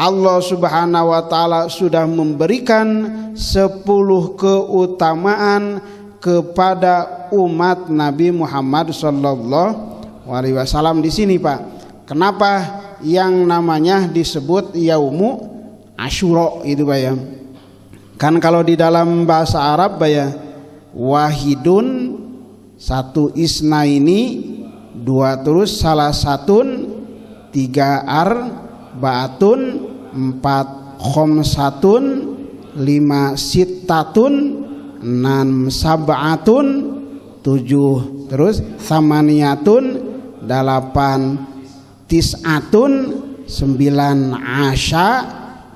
Allah Subhanahu wa taala sudah memberikan 10 keutamaan kepada umat Nabi Muhammad sallallahu alaihi wasallam di sini, Pak. Kenapa yang namanya disebut Yaumu Asyura itu, Pak ya? Kan kalau di dalam bahasa Arab, Pak ya, wahidun satu, isnaini dua, terus salah satun tiga, baatun empat, khomsatun lima, sittatun enam, sab'atun tujuh, terus samaniyatun delapan, tis'atun sembilan,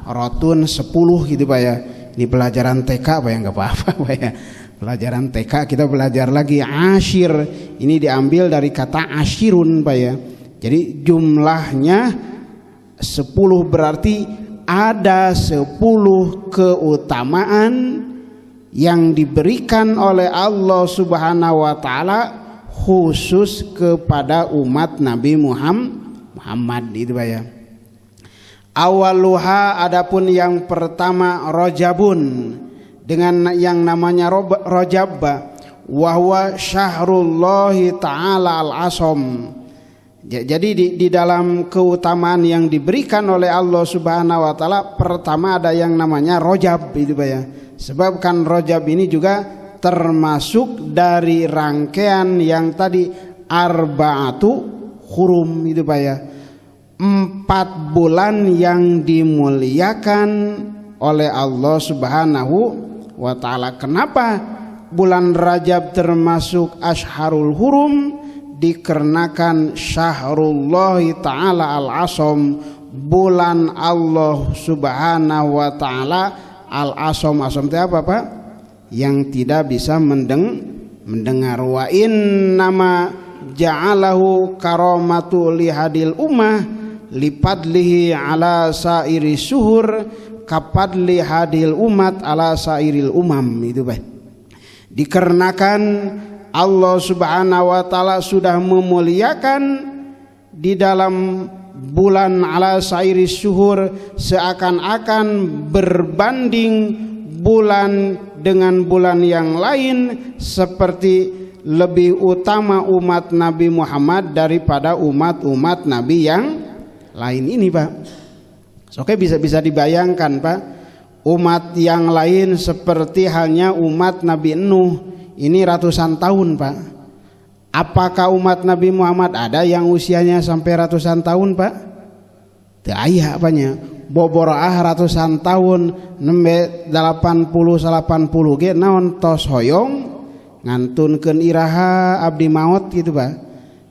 rotun 10 gitu, Pak ya. Ini pelajaran TK, Pak ya, nggak apa-apa, Pak ya. Pelajaran TK kita belajar lagi asyir. Ini diambil dari kata asyirun, Pak ya. Jadi jumlahnya 10, berarti ada 10 keutamaan yang diberikan oleh Allah Subhanahu wa taala khusus kepada umat Nabi Muhammad itu, Pak ya. Awaluha, adapun yang pertama Rajabun, dengan yang namanya Rajab, wa huwa syahrullahi ta'ala al-asam. Jadi di dalam keutamaan yang diberikan oleh Allah Subhanahu wa taala, pertama ada yang namanya Rajab itu, Pak ya. Sebab kan Rajab ini juga termasuk dari rangkaian yang tadi arba'atu hurum itu, Pak ya. 4 bulan yang dimuliakan oleh Allah Subhanahu wa taala. Kenapa bulan Rajab termasuk Ashharul Hurum? Dikarenakan Syahrullahi ta'ala al-asam, bulan Allah Subhanahu wa taala al-asam. Asam itu apa, Pak? Yang tidak bisa mendengar. Wa innama ja'alahu karamatu lihadil ummah lipadlihi ala sairi suhur kapadli hadil umat ala sairil umam itu, Pak. Dikarenakan Allah Subhanahu wa taala sudah memuliakan di dalam bulan ala sairi suhur, seakan-akan berbanding bulan dengan bulan yang lain, seperti lebih utama umat Nabi Muhammad daripada umat-umat Nabi yang lain ini, Pak. Oke, bisa dibayangkan, Pak, umat yang lain seperti halnya umat Nabi Nuh, ini ratusan tahun, Pak. Apakah umat Nabi Muhammad ada yang usianya sampai ratusan tahun, Pak? Teu aya apanya. Boboroah ratusan tahun, nembe 80 ge naon tos hoyong ngantunkeun iraha abdi maot gitu, Pak.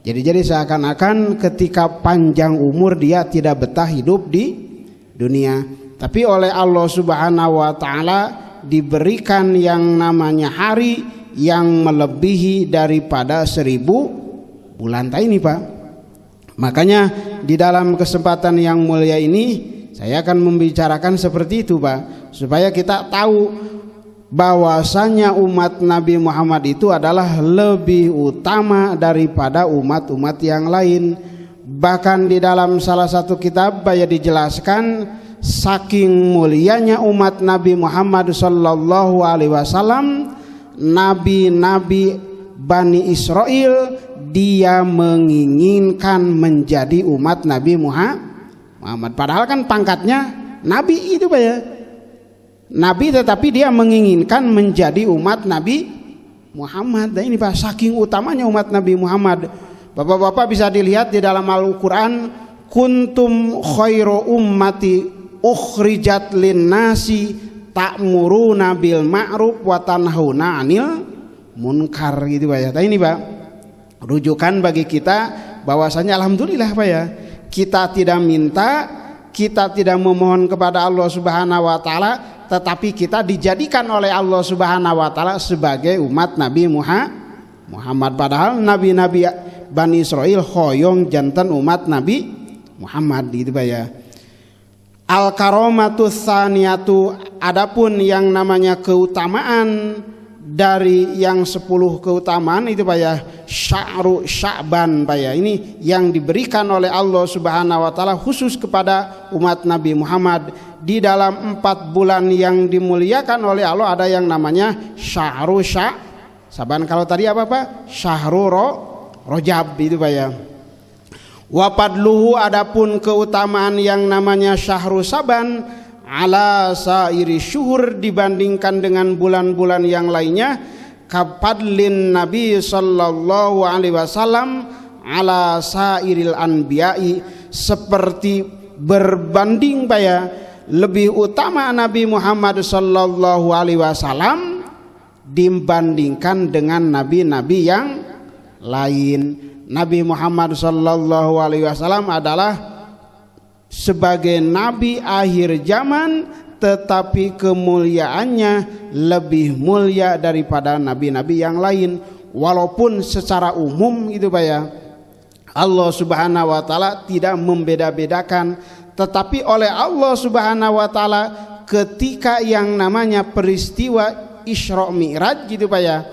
Jadi seakan-akan ketika panjang umur dia tidak betah hidup di dunia. Tapi oleh Allah Subhanahu wa taala diberikan yang namanya hari yang melebihi daripada 1000 bulan ini, Pak. Makanya di dalam kesempatan yang mulia ini saya akan membicarakan seperti itu, Pak, supaya kita tahu bahwasanya umat Nabi Muhammad itu adalah lebih utama daripada umat-umat yang lain. Bahkan di dalam salah satu kitab ya dijelaskan, saking mulianya umat Nabi Muhammad sallallahu alaihi wasallam, nabi-nabi Bani Israel dia menginginkan menjadi umat Nabi Muhammad. Padahal kan pangkatnya nabi itu, Pak ya. Nabi, tetapi dia menginginkan menjadi umat Nabi Muhammad. Dan ini, Pak, saking utamanya umat Nabi Muhammad. Bapak-bapak bisa dilihat di dalam Al-Quran, kuntum khairu ummati ukhrijat linnasi ta'muruna bil ma'ruf wa tanhauna 'anil munkar gitu, Pak ya. Nah, ini, Pak, rujukan bagi kita bahwasanya alhamdulillah, Pak ya, kita tidak minta, kita tidak memohon kepada Allah Subhanahu wa taala, tetapi kita dijadikan oleh Allah Subhanahu wa taala sebagai umat Nabi Muhammad. Padahal nabi-nabi Bani Israel hoyong jantan umat Nabi Muhammad gitu, Pak ya. Al-karamatu tsaniyatu, adapun yang namanya keutamaan dari yang 10 keutamaan itu Pak ya, sya'ru Sya'ban Pak ya. Ini yang diberikan oleh Allah Subhanahu wa taala khusus kepada umat Nabi Muhammad. Di dalam 4 bulan yang dimuliakan oleh Allah ada yang namanya sya'ru Sya'ban. Kalau tadi apa Pak? Syahrul Rajab itu Pak ya. Wa fadluhu, adapun keutamaan yang namanya syahrul Sya'ban ala sairi syuhur, dibandingkan dengan bulan-bulan yang lainnya, kapadlin Nabi sallallahu alaihi wasallam ala sairil anbiya'i, seperti berbanding Pak ya, lebih utama Nabi Muhammad sallallahu alaihi wasallam dibandingkan dengan nabi-nabi yang lain. Nabi Muhammad sallallahu alaihi wasallam adalah sebagai nabi akhir zaman, tetapi kemuliaannya lebih mulia daripada nabi-nabi yang lain. Walaupun secara umum itu Pak ya, Allah Subhanahu wa taala tidak membeda-bedakan, tetapi oleh Allah Subhanahu wa taala ketika yang namanya peristiwa Isra Mi'raj gitu Pak ya,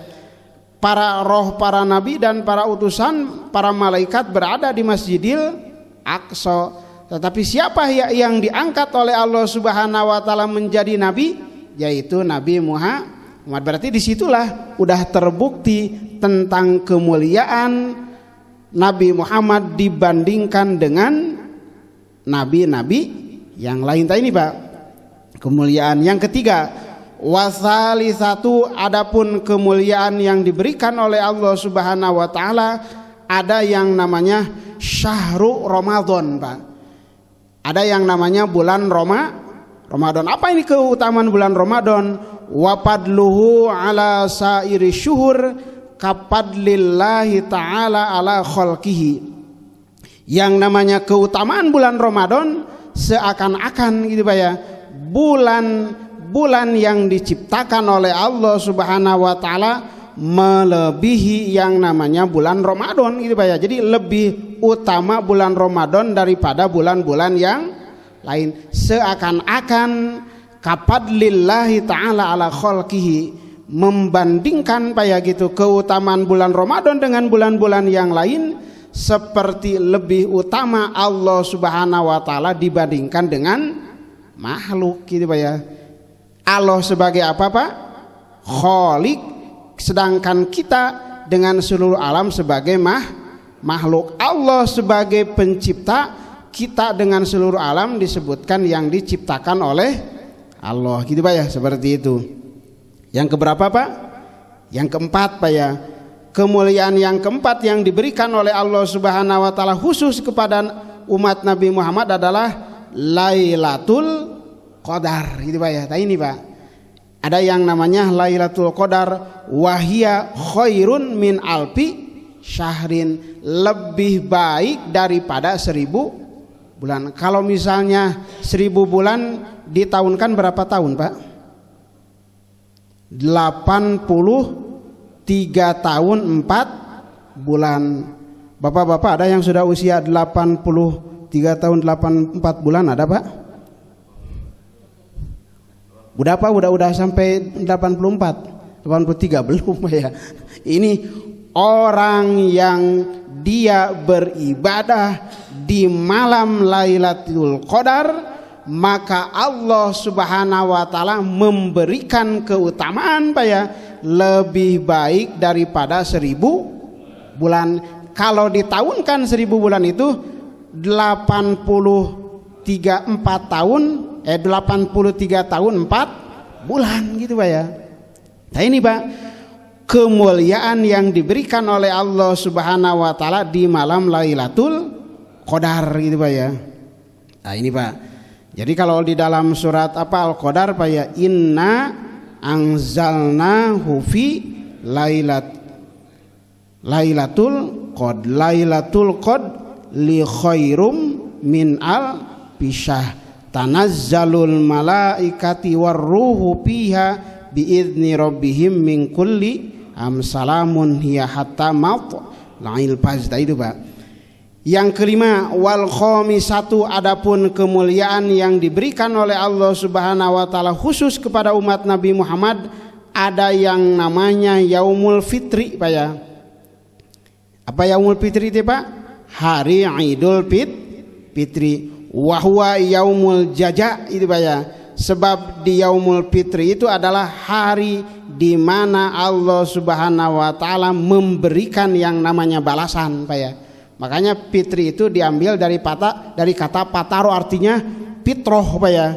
para roh, para nabi dan para utusan, para malaikat berada di Masjidil Aqsa. Tetapi siapa yang diangkat oleh Allah Subhanahu wa taala menjadi nabi? Yaitu Nabi Muhammad. Berarti disitulah udah terbukti tentang kemuliaan Nabi Muhammad dibandingkan dengan nabi-nabi yang lain. Ini Pak, kemuliaan yang ketiga. Wasalisatu, adapun kemuliaan yang diberikan oleh Allah Subhanahu wa taala ada yang namanya syahrul Ramadan Pak. Ada yang namanya bulan Ramadan. Apa ini keutamaan bulan Ramadan? Wa fadluhu ala sairi syuhur kapadlillahi ta'ala ala khalqihi. Yang namanya keutamaan bulan Ramadan seakan-akan gitu Pak ya, bulan yang diciptakan oleh Allah Subhanahu wa taala melebihi yang namanya bulan Ramadan gitu Pak ya. Jadi lebih utama bulan Ramadan daripada bulan-bulan yang lain. Seakan-akan kapadlillahi ta'ala ala khalqihi, membandingkan Pak ya gitu keutamaan bulan Ramadan dengan bulan-bulan yang lain, seperti lebih utama Allah Subhanahu wa taala dibandingkan dengan makhluk gitu Pak ya. Allah sebagai apa Pak? Khaliq, sedangkan kita dengan seluruh alam sebagai makhluk. Allah sebagai pencipta, kita dengan seluruh alam disebutkan yang diciptakan oleh Allah gitu Pak ya, seperti itu. Yang keberapa Pak? Yang keempat Pak ya, kemuliaan yang keempat yang diberikan oleh Allah Subhanahu wa taala khusus kepada umat Nabi Muhammad adalah Lailatul Qadar gitu Pak ya. Nah ini Pak, ada yang namanya Lailatul Qadar, wahia khairun min alfi syahrin, lebih baik daripada 1000 bulan. Kalau misalnya 1000 bulan ditahunkan berapa tahun Pak? 83 tahun 4 bulan. Bapak-bapak ada yang sudah usia 83 tahun 4 bulan ada Pak? Udah Pak, udah sampai 83 belum ya. Ini orang yang dia beribadah di malam Lailatul Qadar, maka Allah Subhanahu wa taala memberikan keutamaan Pak ya, lebih baik daripada 1000 bulan. Kalau ditahunkan 1000 bulan itu 83 tahun 4 bulan gitu Pak ya. Nah ini Pak, kemuliaan yang diberikan oleh Allah Subhanahu wa taala di malam Lailatul Qadar gitu Pak ya. Nah ini Pak, jadi kalau di dalam surat apa Al-Qadar Pak ya, inna anzalnahu fi Lailatul Qad li khairum min al pisah tanazzalul malaikati warruhu fiha biizni rabbihim min kulli salamun hiya hatta matla'il fajr. Itu Pak. Yang kelima, wal khamisatu, adapun kemuliaan yang diberikan oleh Allah Subhanahu wa taala khusus kepada umat Nabi Muhammad ada yang namanya Yaumul Fitri Pak ya. Apa Yaumul Fitri itu Pak? Hari Idul Fitri. Wahwa Yaumul Jaza itu Pak ya. Sebab di Yaumul Fitri itu adalah hari di mana Allah Subhanahu wa taala memberikan yang namanya balasan Pak ya. Makanya fitri itu diambil dari kata pataro, artinya fitrah Pak ya.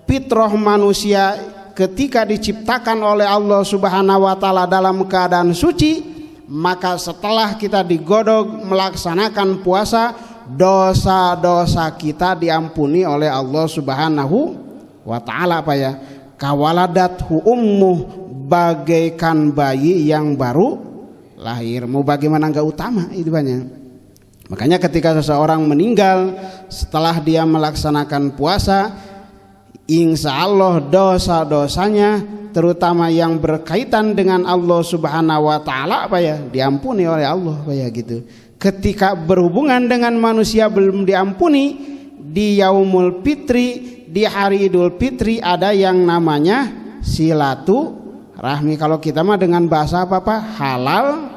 Fitrah manusia ketika diciptakan oleh Allah Subhanahu wa taala dalam keadaan suci, maka setelah kita digodok melaksanakan puasa, dosa-dosa kita diampuni oleh Allah Subhanahu wa ta'ala Pak ya. Kawaladathu ummuh, bagaikan bayi yang baru lahir. Mau bagaimana enggak utama itu banyak. Makanya ketika seseorang meninggal setelah dia melaksanakan puasa, insya Allah dosa-dosanya terutama yang berkaitan dengan Allah Subhanahu wa ta'ala Pak ya, diampuni oleh Allah Pak ya gitu. Ketika berhubungan dengan manusia belum diampuni, di Yaumul Fitri, di hari Idul Fitri ada yang namanya silaturahmi. Kalau kita mah dengan bahasa apa Pak? Halal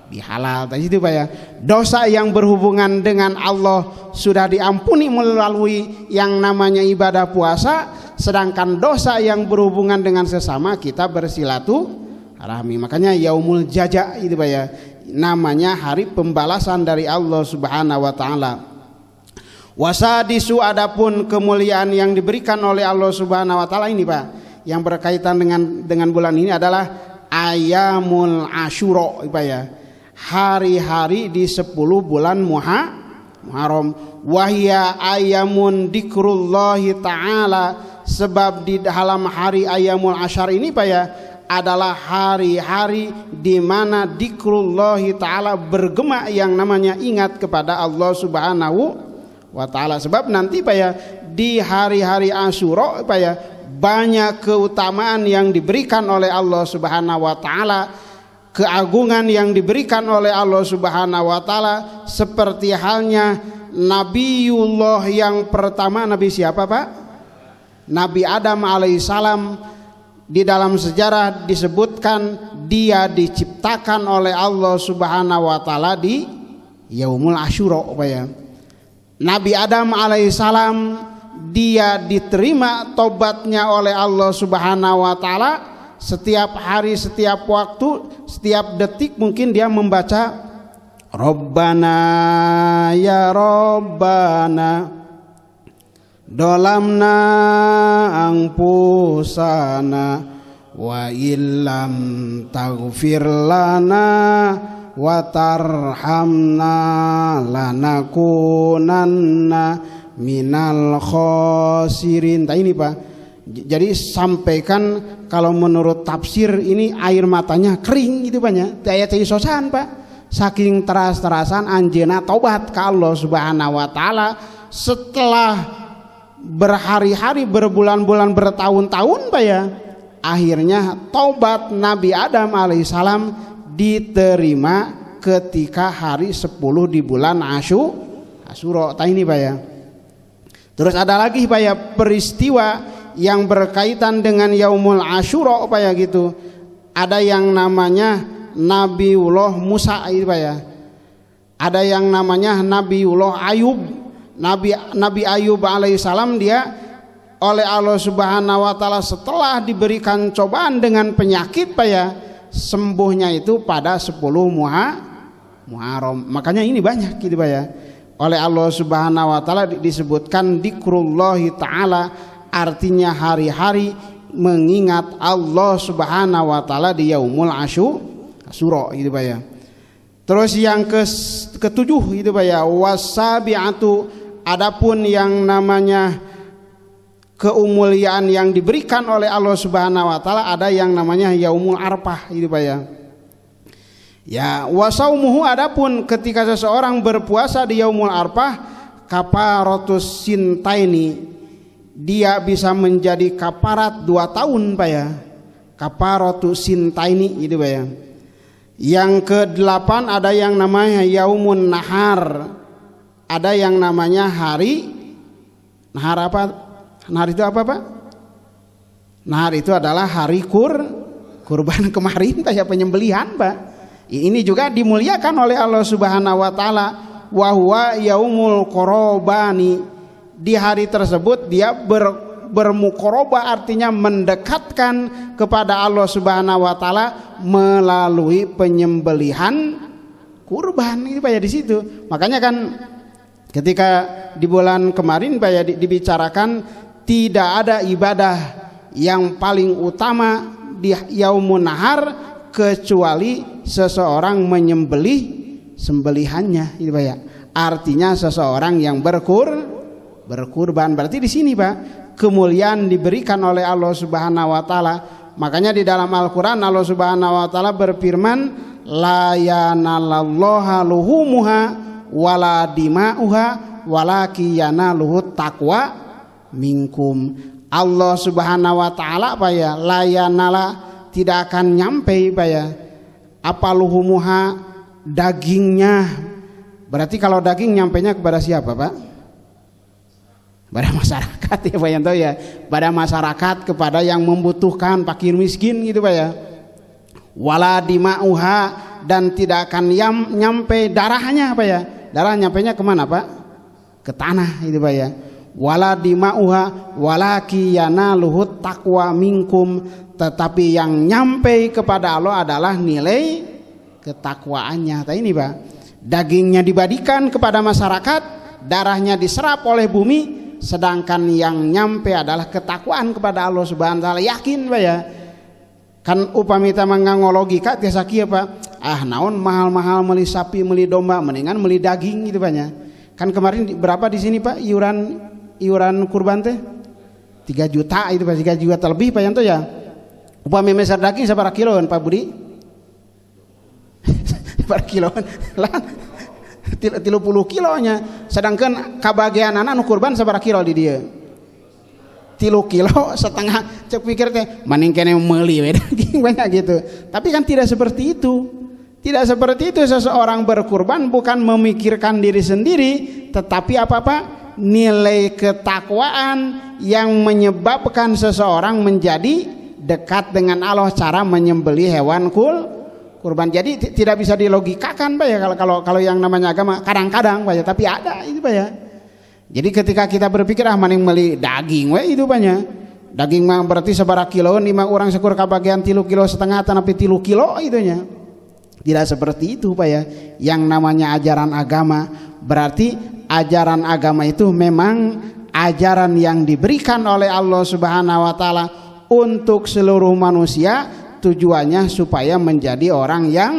bihalal tadi itu Pak ya. Dosa yang berhubungan dengan Allah sudah diampuni melalui yang namanya ibadah puasa, sedangkan dosa yang berhubungan dengan sesama kita bersilaturahmi. Makanya Yaumul Jaza itu Pak ya. Namanya hari pembalasan dari Allah Subhanahu wa taala. Wasadisu, adapun kemuliaan yang diberikan oleh Allah Subhanahu wa taala ini Pak, yang berkaitan dengan bulan ini adalah Ayyamul Asyura Pak ya. Hari-hari di 10 bulan Muharram. Wahya ayyamun dikrullahi ta'ala, sebab di dalam hari Ayyamul Asyar ini Pak ya adalah hari-hari di mana dikrullahi ta'ala bergema yang namanya ingat kepada Allah Subhanahu wa ta'ala. Sebab nanti Pak ya di hari-hari Asyura Pak ya banyak keutamaan yang diberikan oleh Allah Subhanahu wa ta'ala, keagungan yang diberikan oleh Allah Subhanahu wa ta'ala, seperti halnya Nabiullah yang pertama. Nabi siapa Pak? Nabi Adam alaihissalam. Di dalam sejarah disebutkan dia diciptakan oleh Allah Subhanahu wa ta'ala di Yaumul Asyura Pak ya. Nabi Adam alaihissalam dia diterima tobatnya oleh Allah Subhanahu wa ta'ala. Setiap hari, setiap waktu, setiap detik mungkin dia membaca Rabbana ya Rabbana dolamna angpusana wa illam taghfir lana wa tarhamna lanakunanna minal khosirin. Nah ini Pak, jadi sampaikan kalau menurut tafsir ini air matanya kering gitu banyak ayat sosan Pak, saking teras-terasan anjeuna taubat ke Allah Subhanahu wa ta'ala. Setelah berhari-hari, berbulan-bulan, bertahun-tahun Pak ya, akhirnya taubat Nabi Adam alaihissalam diterima ketika hari 10 di bulan Asyura. Tah ini Pak ya. Terus ada lagi Pak ya peristiwa yang berkaitan dengan Yaumul Asyura Pak ya gitu. Ada yang namanya Nabiullah Musa itu Pak ya. Ada yang namanya Nabiullah Ayub. Nabi Ayub alaihissalam dia oleh Allah Subhanahu wa ta'ala setelah diberikan cobaan dengan penyakit Pak ya, sembuhnya itu pada 10 Muharram. Makanya ini banyak gitu Pak ya. Oleh Allah Subhanahu wa ta'ala disebutkan dikrullahi ta'ala, artinya hari-hari mengingat Allah Subhanahu wa ta'ala di Yaumul Asyura gitu Pak ya. Terus yang ketujuh itu Pak ya, wasabi'atu, adapun yang namanya keumuliaan yang diberikan oleh Allah Subhanahu wa ta'ala ada yang namanya Yaumul Arfah itu Pak ya. Ya, wasaumuhu, adapun ketika seseorang berpuasa di Yaumul Arfah, kaparatus sintaini, dia bisa menjadi kaparat 2 tahun Pak ya. Kaparatus sintaini itu Pak ya. Yang ke-8 ada yang namanya Yaumun Nahar. Ada yang namanya hari Nahar. Apa? Nahar itu apa Pak? Nahar itu adalah hari kurban kemarin Pak ya, penyembelihan Pak. Ini juga dimuliakan oleh Allah Subhanahu wa taala. Wa huwa yaumul qorobani. Di hari tersebut dia bermuqarabah, artinya mendekatkan kepada Allah Subhanahu wa taala melalui penyembelihan kurban. Itu Pak ya di situ. Makanya kan ketika di bulan kemarin Pak ya dibicarakan tidak ada ibadah yang paling utama di yaumun nahar kecuali seseorang menyembelih sembelihannya, itu Pak ya. Artinya seseorang yang berkurban. Berarti di sini Pak, kemuliaan diberikan oleh Allah Subhanahu wa taala. Makanya di dalam Al-Qur'an Allah Subhanahu wa taala berfirman, la yanalallahu luhumuha wala dima'uha walaki yanaluhu taqwa minkum. Allah Subhanahu wa taala Pak ya, la yanala, tidak akan nyampe Pak ya, apa luhumuha, dagingnya. Berarti kalau daging nyampainya kepada siapa Pak? Pada masyarakat ya Pak Yanto ya, pada masyarakat, kepada yang membutuhkan, fakir miskin gitu Pak ya. Wala dima'uha, dan tidak akan nyampe darahnya Pak ya. Darah nyampainya kemana Pak? Ke tanah itu Pak ya. Wala dima'uha walaki yanaluhu taqwa minkum, tetapi yang nyampe kepada Allah adalah nilai ketakwaannya. Nah ini Pak, dagingnya dibadikan kepada masyarakat, darahnya diserap oleh bumi, sedangkan yang nyampe adalah ketakwaan kepada Allah Subhanahu wa taala. Yakin Pak ya. Kan upami kita manganggo logika tiasa kieu Pak. Naon mahal-mahal meuli sapi, meuli domba, mendingan meuli daging gitu Pak ya. Kan kemarin berapa di sini Pak iuran kurban teh? 3 juta itu Pak, 3 juta lebih Pak Yanto ya. Upami meser daging sabaraha kiloan Pak Budi? Sabaraha kiloan? Lah 30 kilonya. Sedangkan kabagean anak nu kurban sabaraha kilo di dieu? 3 kilo setengah. Cek pikir teh maning kene meuli we daging banyak gitu. Tapi kan tidak seperti itu. Tidak seperti itu. Seseorang berkurban bukan memikirkan diri sendiri, tetapi apa-apa? Nilai ketakwaan yang menyebabkan seseorang menjadi dekat dengan Allah, cara menyembelih hewan kurban. Jadi tidak bisa dilogikakan Pak ya, kalau yang namanya agama kadang-kadang Pak ya, tapi ada itu Pak ya. Jadi ketika kita berpikir maning meuli daging we itu Pak ya. Daging mah berarti sabaraha kiloan, 5 orang syukur kabagian 3,5 kilo tapi 3 kilo itunya. Tidak seperti itu Pak ya. Yang namanya ajaran agama, berarti ajaran agama itu memang ajaran yang diberikan oleh Allah Subhanahu wa taala untuk seluruh manusia, tujuannya supaya menjadi orang yang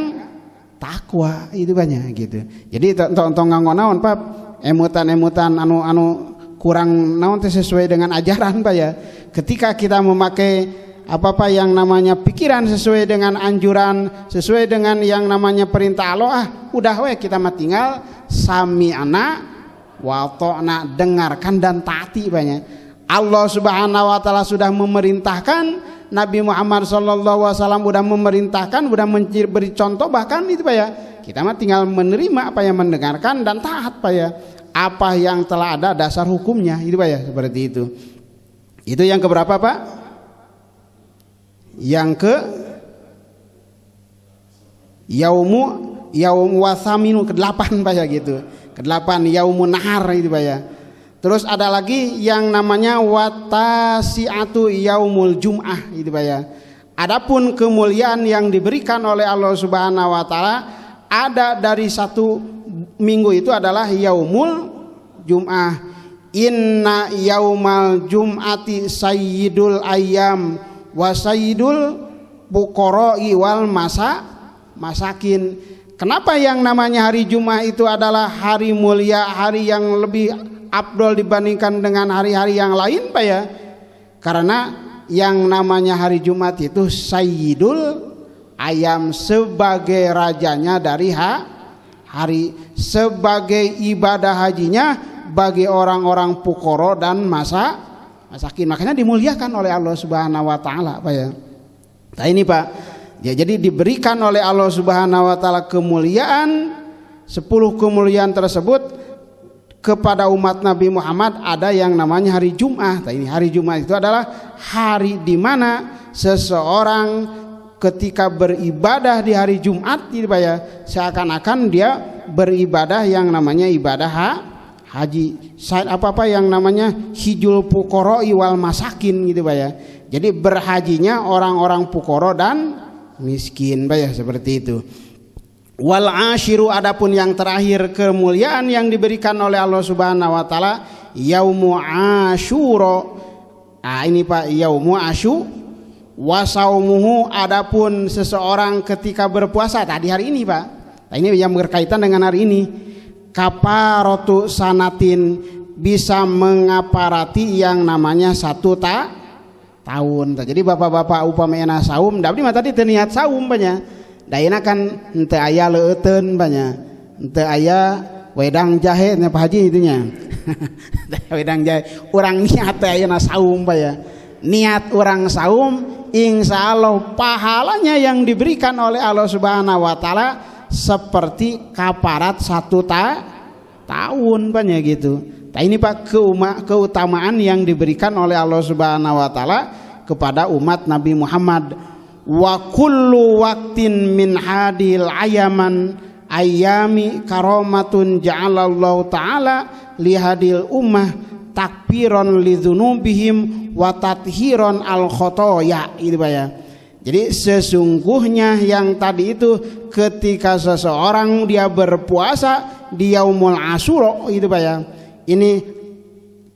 takwa itu banyak gitu. Jadi tong nganggo naon Pak, emutan-emutan anu kurang naon teh sesuai dengan ajaran Pak ya. Ketika kita memakai apa-apa yang namanya pikiran sesuai dengan anjuran, sesuai dengan yang namanya perintah Allah, udah we kita mah tinggal sami'na wa ta'na, dengarkan dan taati banyak. Allah Subhanahu wa taala sudah memerintahkan, Nabi Muhammad sallallahu alaihi wasallam sudah memerintahkan, sudah memberi contoh bahkan itu Pak ya. Kita mah tinggal menerima apa yang mendengarkan dan taat Pak ya. Apa yang telah ada dasar hukumnya itu Pak ya, seperti itu. Itu yang keberapa Pak? Yang ke yaum wasaminu, ke-8 Pak ya gitu. Ke-8 yaumun nahar itu Pak ya. Terus ada lagi yang namanya watasiatu yaumul jum'ah itu Pak ya. Adapun kemuliaan yang diberikan oleh Allah Subhanahu wa taala ada dari satu minggu itu adalah yaumul jum'ah. Inna yaumal jum'ati sayyidul ayyam wa sayyidul fuqara'i wal masakin. Kenapa yang namanya hari Jumat itu adalah hari mulia, hari yang lebih afdol dibandingkan dengan hari-hari yang lain Pak ya? Karena yang namanya hari Jumat itu sayyidul ayam, sebagai rajanya dari hari, sebagai ibadah hajinya bagi orang-orang fuqara dan masakin. Makanya dimuliakan oleh Allah Subhanahu wa taala Pak ya. Nah ini Pak ya, jadi diberikan oleh Allah Subhanahu wa taala kemuliaan, 10 kemuliaan tersebut kepada umat Nabi Muhammad ada yang namanya hari Jumat. Nah, ini hari Jumat itu adalah hari di mana seseorang ketika beribadah di hari Jumat gitu Pak ya, seakan-akan dia beribadah yang namanya ibadah haji. Saat apa yang namanya hijul fuqara'i wal masakin gitu Pak ya. Jadi berhajinya orang-orang fuqara dan miskin Pak ya, seperti itu. Wal ashiru, adapun yang terakhir kemuliaan yang diberikan oleh Allah Subhanahu wa taala yaumu asyura. Ini Pak, yaumu asyu wasaumuhu, adapun seseorang ketika berpuasa tadi hari ini Pak. Ini yang berkaitan dengan hari ini. Kafaratu sanatin, bisa mengaparati yang namanya satu tahun. Jadi bapak-bapak upamana saum, tapi mah tadi niat saum banyak. Daina kan henteu aya leueteun banyak. Henteu aya wedang jahe nya Pak Haji itunya. Wedang jahe. Urang niat teh ayeuna saum Pak ya. Niat orang saum, insya Allah pahalanya yang diberikan oleh Allah Subhanahu wa taala seperti kafarat satu tahun banyak gitu. Nah ini Pak keutamaan yang diberikan oleh Allah Subhanahu wa taala kepada umat Nabi Muhammad. Wa kullu waqtin min hadil ayami karomatun ja'alallahu ta'ala lihadil ummah takbiron lidzunubihim wa tathiron al khotoya itu Pak ya. Jadi sesungguhnya yang tadi itu ketika seseorang dia berpuasa di yaumul asyura itu Pak ya, ini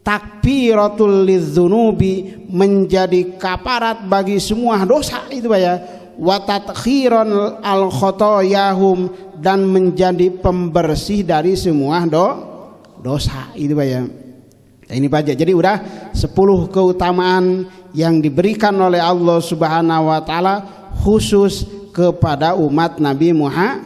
takbiratul lidzunubi, menjadi kafarat bagi semua dosa itu Pak ya, wa tathiron al khotoyahum, dan menjadi pembersih dari semua dosa itu Pak ya. Ini Pak, jadi udah 10 keutamaan yang diberikan oleh Allah Subhanahu wa taala khusus kepada umat Nabi Muhammad.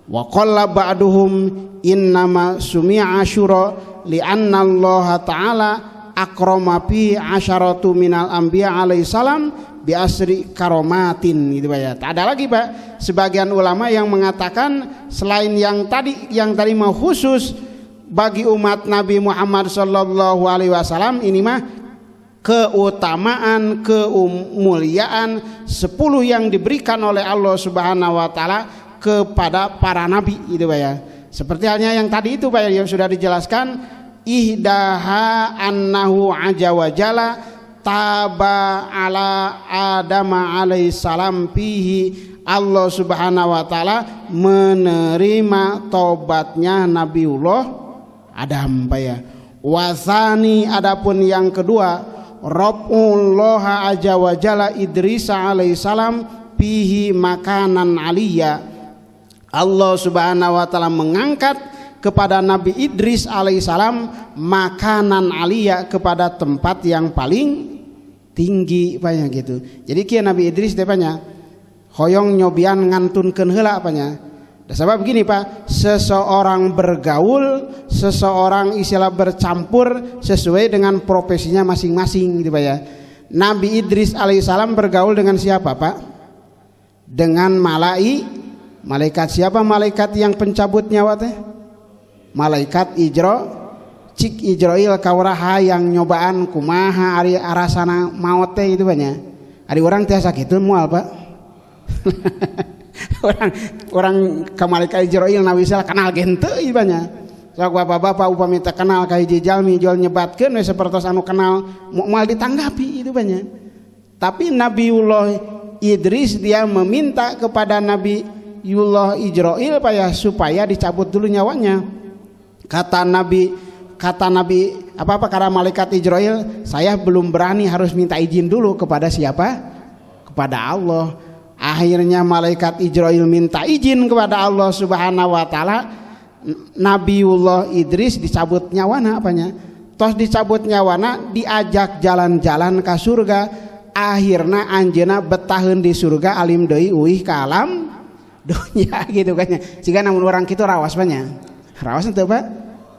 Wa qalla ba'duhum innama sumi'a asyura li'anna Allah taala akrama fi asyaratu minal anbiya alaihi salam bi asri karomatin gitu Pak ya. Tak ada lagi Pak sebagian ulama yang mengatakan selain yang tadi mau khusus bagi umat Nabi Muhammad sallallahu alaihi wasallam, ini mah keutamaan kemuliaan 10 yang diberikan oleh Allah Subhanahu wa taala kepada para nabi itu Pak ya. Seperti halnya yang tadi itu Pak ya, yang sudah dijelaskan, ihdaha annahu aja wa jalla taba ala adama alaihi salam fihi, Allah Subhanahu wa taala menerima tobatnya Nabiullah Adam Pak ya. Wasani, adapun yang kedua, Rabbullah aja wa jalla Idris alaihi salam fihi makanan aliyya, Allah Subhanahu wa taala mengangkat kepada Nabi Idris alaihi salam makanan aliyya, kepada tempat yang paling tinggi Pak ya gitu. Jadi kieu Nabi Idris teh banyak hoyong nyobian ngantunkeun heula Pak ya. Sebab begini Pak, seseorang bergaul, seseorang istilah bercampur sesuai dengan profesinya masing-masing gitu Pak ya. Nabi Idris alaihissalam bergaul dengan siapa Pak? Dengan malaikat. Siapa malaikat yang pencabut nyawa teh? Malaikat Ijrail kauraha yang nyobaan kumaha ari arasana maot teh itu banyak. Ari orang teh sakitu moal Pak. orang ke malaikat Ijrail nawisal kenal gente ieu banyak. Sok bapak-bapak upami teu kenal ka hiji jalmi jual nyebatkeun we sapertos anu kenal moal ditanggapi itu banyak. Tapi Nabiullah Idris dia meminta kepada Nabiullah Ijrail supaya dicabut dulu nyawanya. Kata Nabi karena malaikat Ijrail, saya belum berani, harus minta izin dulu kepada siapa? Kepada Allah. Akhirnya malaikat Ijrail minta izin kepada Allah Subhanahu wa taala, Nabiullah Idris dicabut nyawana apanya? Tos dicabut nyawana, diajak jalan-jalan ke surga. Akhirnya anjeuna betaheun di surga alim deui uih ka alam dunya gitu kan. Siga namun orang kitu rawas banyak. Rawas teu Pak?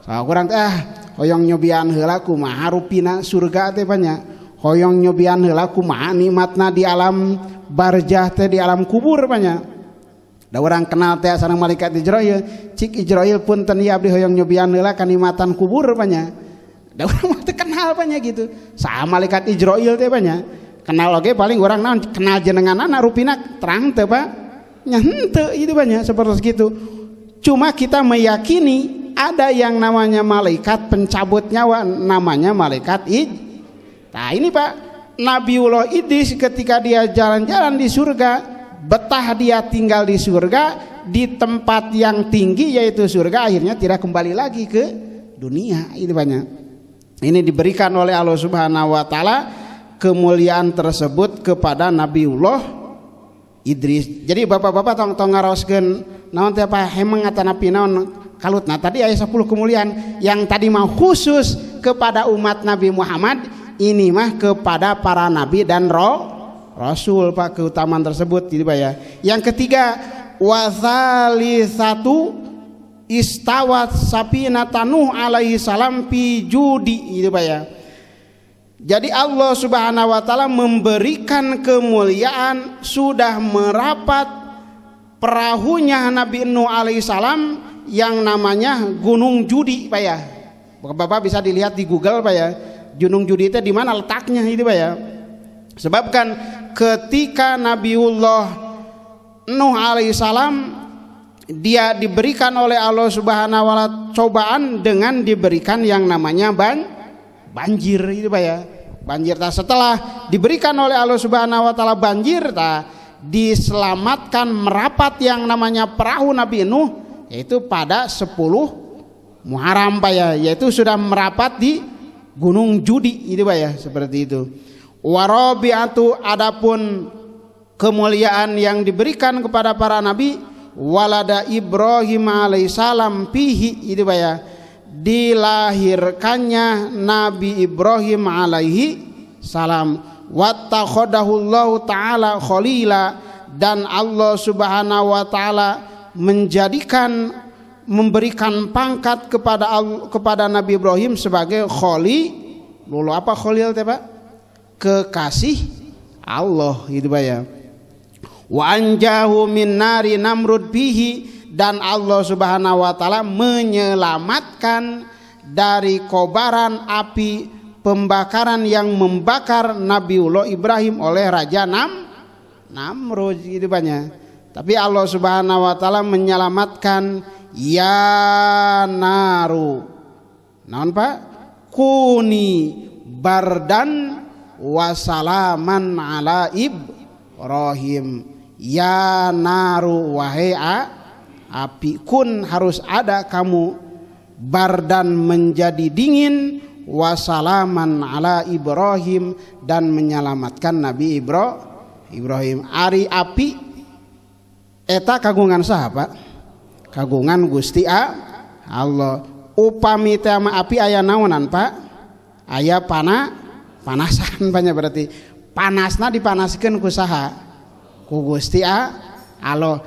Sok urang teh hoyong nyobian heula kumaha rupina surga teh banyak. Hoyong nyobian heula kumaha nikmatna di alam barzah teh, di alam kubur banyak. Da urang kenal teh sareng malaikat Ijrail, cik Ijrail punten ieu abdi hoyong nyobian heula kanikmatan kubur banyak. Da urang teh kenal banyak gitu. Sa malaikat Ijrail teh banyak. kenal oge paling orang naon kenal jenenganana rupina terang teu Pak nya henteu itu banyak seperti itu. Cuma kita meyakini ada yang namanya malaikat pencabut nyawa, namanya malaikat Nah ini Pak, Nabiullah Idris ketika dia jalan-jalan di surga, betah dia tinggal di surga di tempat yang tinggi yaitu surga, akhirnya tidak kembali lagi ke dunia. Itu banyak. Ini diberikan oleh Allah Subhanahu wa taala kemuliaan tersebut kepada Nabiullah Idris. Jadi bapak-bapak tong ngaraoskeun naon teh apa hemeng atanapi naon kalutna tadi aya 10 kemuliaan yang tadi mah khusus kepada umat Nabi Muhammad, ini mah kepada para nabi dan rasul Pak keutamaan tersebut gitu Pak ya. Yang ketiga wasalisatu istawat sapinatan Nuh alaihi salam fi judi gitu Pak ya. Jadi Allah Subhanahu wa taala memberikan kemuliaan sudah merapat perahunya Nabi Nuh alaihi salam yang namanya Gunung Judi Pak ya. Bapak bisa dilihat di Google Pak ya. Gunung Judi itu di mana letaknya itu Pak ya. Sebab kan ketika Nabiullah Nuh alaihi salam dia diberikan oleh Allah Subhanahu wa taala cobaan dengan diberikan yang namanya banjir itu Pak ya. Banjir setelah diberikan oleh Allah Subhanahu wa taala banjir diselamatkan merapat yang namanya perahu Nabi Nuh yaitu pada 10 Muharram Pak ya, yaitu sudah merapat di Gunung Judi itu Pak ya, seperti itu. Warabiatu adapun kemuliaan yang diberikan kepada para nabi walada Ibrahim alaihissalam fihi itu Pak ya, dilahirkannya Nabi Ibrahim alaihi salam wattakhadahullahu ta'ala khalila dan Allah Subhanahu wa taala memberikan pangkat kepada Nabi Ibrahim sebagai khalil. Apa khalil teh Pak? Kekasih Allah gitu Pak ya. Wa anjahu min nari namrud bihi dan Allah Subhanahu wa taala menyelamatkan dari kobaran api pembakaran yang membakar Nabiullah Ibrahim oleh Raja Namrud gitu banyak. Tapi Allah Subhanahu wa taala menyelamatkan ya naru. Naon Pak? Kuni bardan wasalaman ala Ibrahim. Ya naru wahai api kun harus ada kamu bardan menjadi dingin wasalaman ala Ibrahim dan menyelamatkan Nabi Ibrahim. Ari api eta kagungan saha Pak? Kagungan Gusti Allah. Upami teh api aya naonan Pak? Aya panasan banyak berarti. Panasna dipanaskeun ku saha? Ku Gusti Allah.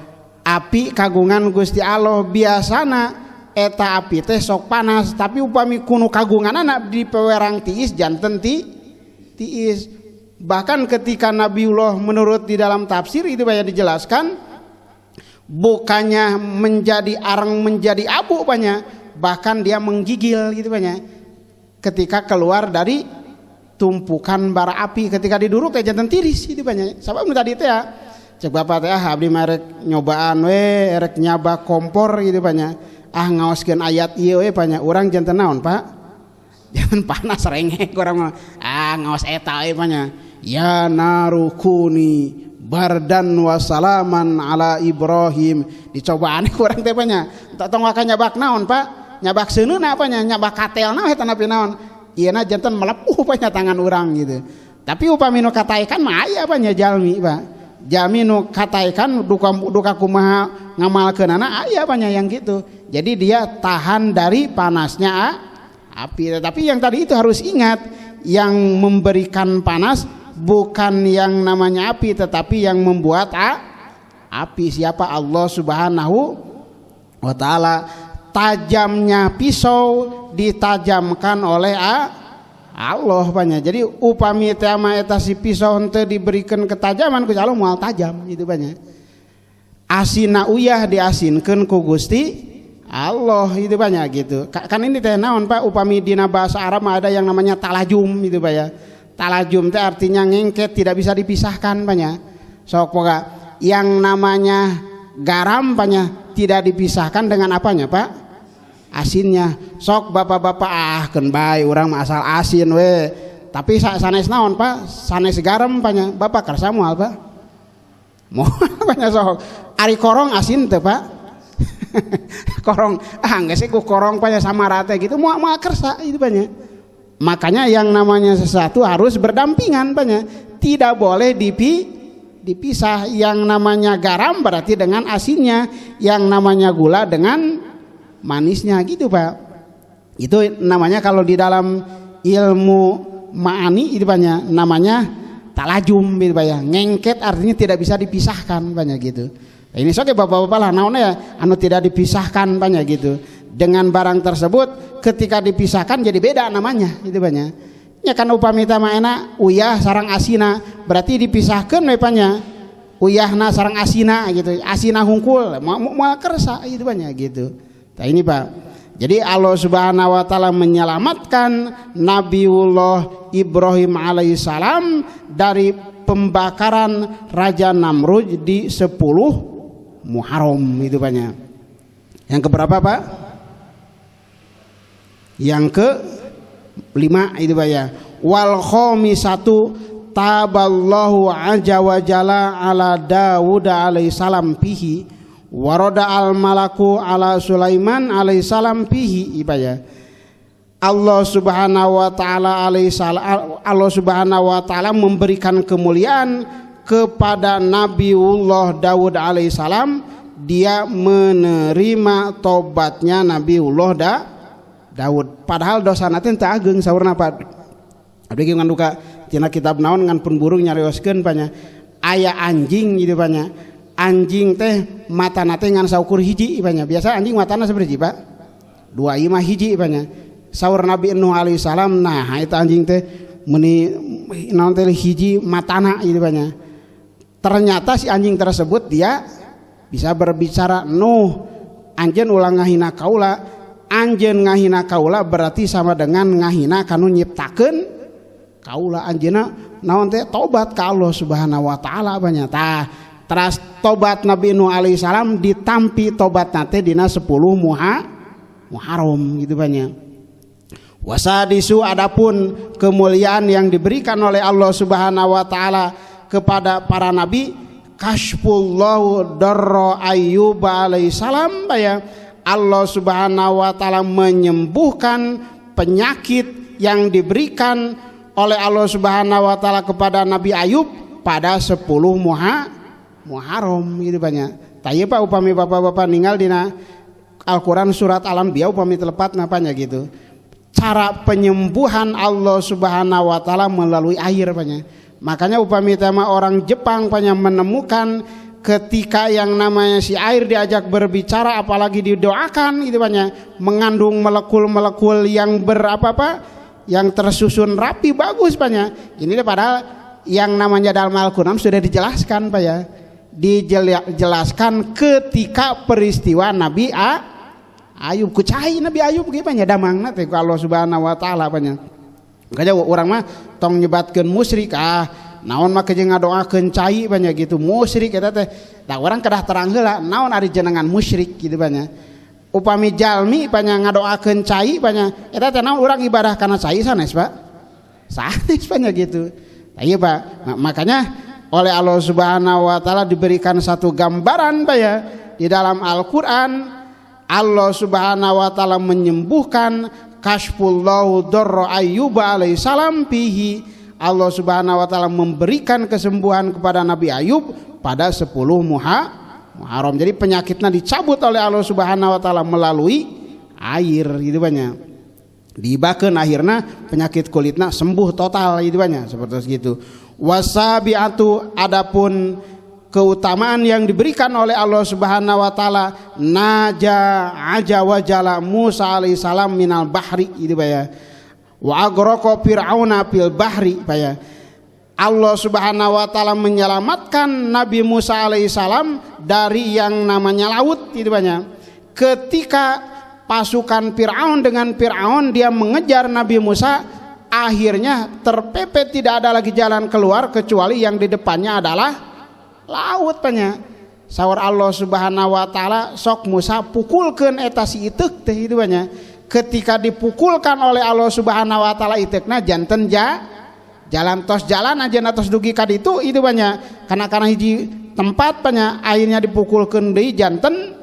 Api kagungan Gusti Allah biasana eta api teh sok panas tapi upami kuno kagungan anak di pewerang tiis janten tiis. Bahkan ketika Nabiullah menurut di dalam tafsir itu banyak dijelaskan bukannya menjadi arang menjadi abu banyak, bahkan dia menggigil gitu banyak ketika keluar dari tumpukan bara api ketika diduruk teh janten tiris itu banyak. Sabab tadi teh cek bapak teh abdi merek nyobaan we rek nyaba kompor gitu banyak ngaoskeun ayat ieu we banyak urang janten naon Pak jangan panas rengek urang ngaos eta we banyak ya narukuni bardan wasalaman ala Ibrahim dicobaan urang teh banyak tak tong akan nyabak naon Pak nyabak seuneuna apa nya nyabak katelna eta napi naon ieuna janten melepuh banyak tangan urang gitu. Tapi upami nu kataekan mah aya banyak jalmi Pak jami nu kataikan duka kumaha ngamalkeunana aya banyak yang gitu. Jadi dia tahan dari panasnya api. Tapi yang tadi itu harus ingat, yang memberikan panas bukan yang namanya api tetapi yang membuat api. Siapa? Allah Subhanahu wa taala. Tajamnya pisau ditajamkan oleh Allah banyak. Jadi upami tema eta si pisau henteu diberikan ketajaman ku Allah moal tajam itu banyak. Asina uyah diasinkeun ku Gusti Allah itu banyak gitu. Kan ini teh naon Pak upami dina bahasa Arab ada yang namanya talajum itu Pak ya. Talajum teh artinya ngengket, tidak bisa dipisahkan banyak. Sok poga yang namanya garam banyak tidak dipisahkan dengan apanya Pak? Asinnya. Sok bapak-bapak ken bae urang mah asal asin we. Tapi sanes naon Pak? Sanes garam banyak. Bapak kersa moal Pak? Moal banyak sok. Ari korong asin teh Pak? Korong geus ku korong banyak sama rata gitu moal kersa itu banyak. Makanya yang namanya sesuatu harus berdampingan banyak, tidak boleh dipisah. Yang namanya garam berarti dengan asinnya, yang namanya gula dengan manisnya gitu Pak. Itu namanya kalau di dalam ilmu ma'ani itu banyak namanya talajum gitu Pak ya. Ngengket artinya tidak bisa dipisahkan banyak gitu. Nah, ini soke bapak-bapak lah naon ya anu tidak dipisahkan banyak gitu. Dengan barang tersebut ketika dipisahkan jadi beda namanya gitu banyak. Ya kan upami tama enak uyah sarang asina berarti dipisahkan lepanya. Uyahna sarang asina gitu. Asina hungkul moal kersa gitu banyak gitu. Nah ini Pak. Jadi Allah Subhanahu wa taala menyelamatkan Nabiullah Ibrahim alaihissalam dari pembakaran Raja Namrud di 10 Muharram itu banyak. Yang keberapa Pak? Yang ke-5 itu Pak ya. Wal khamisatu taballahu azza wa jalla ala Daud alaihissalam fihi waroda al malaku ala Sulaiman alaihissalam fihi itu ya. Allah Subhanahu wa taala Allah Subhanahu wa taala memberikan kemuliaan kepada Nabiullah Daud alaihissalam. Dia menerima tobatnya Nabiullah Daud. Padahal dosa nanti teu ageng saurna Pak. Abdi ngan duka tina kitab naon ngan pun burung nyarioskeun panya. Aya anjing gitu panya. Anjing teh mata nate ngan saukur hiji panya. Biasa anjing matana saberiji Pak? 2 ieu mah hiji panya. Saur Nabi Nuh alaihi salam, nah eta anjing teh meuni naon teh hiji matana gitu panya. Ternyata si anjing tersebut dia bisa berbicara, Nuh anjeun ulang ngahina kaula. Anjeun ngahina kaula berarti sama dengan ngahina kanu nyiptakeun kaula. Anjeunna naon teh tobat ka Allah Subhanahu wa taala banyak. Tah teras tobat Nabi Nuh alaihi salam ditampi tobat nate dina 10 Muharram gitu banyak. Wasadisu adapun kemuliaan yang diberikan oleh Allah Subhanahu wa taala kepada para nabi, kasyfullahu darra Ayyub alaihi salam ya. Allah Subhanahu wa taala menyembuhkan penyakit yang diberikan oleh Allah Subhanahu wa taala kepada Nabi Ayub pada 10 Muharram gitu banyak. Tanya Pak upami bapak-bapak ninggal dina Al-Qur'an surat Al-Anbiya upami telepat napanya gitu. Cara penyembuhan Allah Subhanahu wa taala melalui air banyak. Makanya upami tema orang Jepang banyak menemukan ketika yang namanya si air diajak berbicara apalagi didoakan itu banyak mengandung molekul-molekul yang yang tersusun rapi bagus banyak. Ini padahal yang namanya dalam Al-Qur'an sudah dijelaskan Pak ya. Dijelaskan ketika peristiwa Nabi Ayub kucai Nabi Ayub gimana damangna teh ku Allah Subhanahu wa taala banyak. Makanya orang mah tong nyebatkeun musyrik naon mah keje ngadoakeun cai banyak gitu musyrik eta teh. Da urang kedah terang heula naon ari jenengan musyrik gitu banyak. Upami jalmi banyak ngadoakeun cai banyak eta teh naon urang ibadah kana cai sanes Pak. Sanes banyak gitu. Iya Pak. Makanya oleh Allah Subhanahu wa taala diberikan satu gambaran Pak ya di dalam Al-Qur'an. Allah Subhanahu wa taala menyembuhkan kasyfullahu darra Ayyub alaihi salam fihi. Allah Subhanahu wa taala memberikan kesembuhan kepada Nabi Ayub pada 10 Muharram. Jadi penyakitnya dicabut oleh Allah Subhanahu wa taala melalui air gitu banyak. Dibakeun akhirna penyakit kulitna sembuh total gitu banyak seperti itu. Wasabiatu adapun keutamaan yang diberikan oleh Allah Subhanahu wa taala naja aja wajala Musa alaihi salam minal bahri itu ya. Wa aghraqa fir'auna fil bahri ya. Allah Subhanahu wa taala menyelamatkan Nabi Musa alaihi salam dari yang namanya laut itu banyak. Ketika pasukan Firaun dengan Firaun dia mengejar Nabi Musa, akhirnya terpepet, tidak ada lagi jalan keluar kecuali yang di depannya adalah laut banyak. Sawar Allah Subhanahu wa taala, sok Musa pukulkeun eta si itek teh itu banyak. Ketika dipukulkan oleh Allah Subhanahu wa taala itekna janten jalan tos jalan aja tos dugi ka ditu itu banyak. Karena hiji tempat banyak airnya dipukulkeun deui janten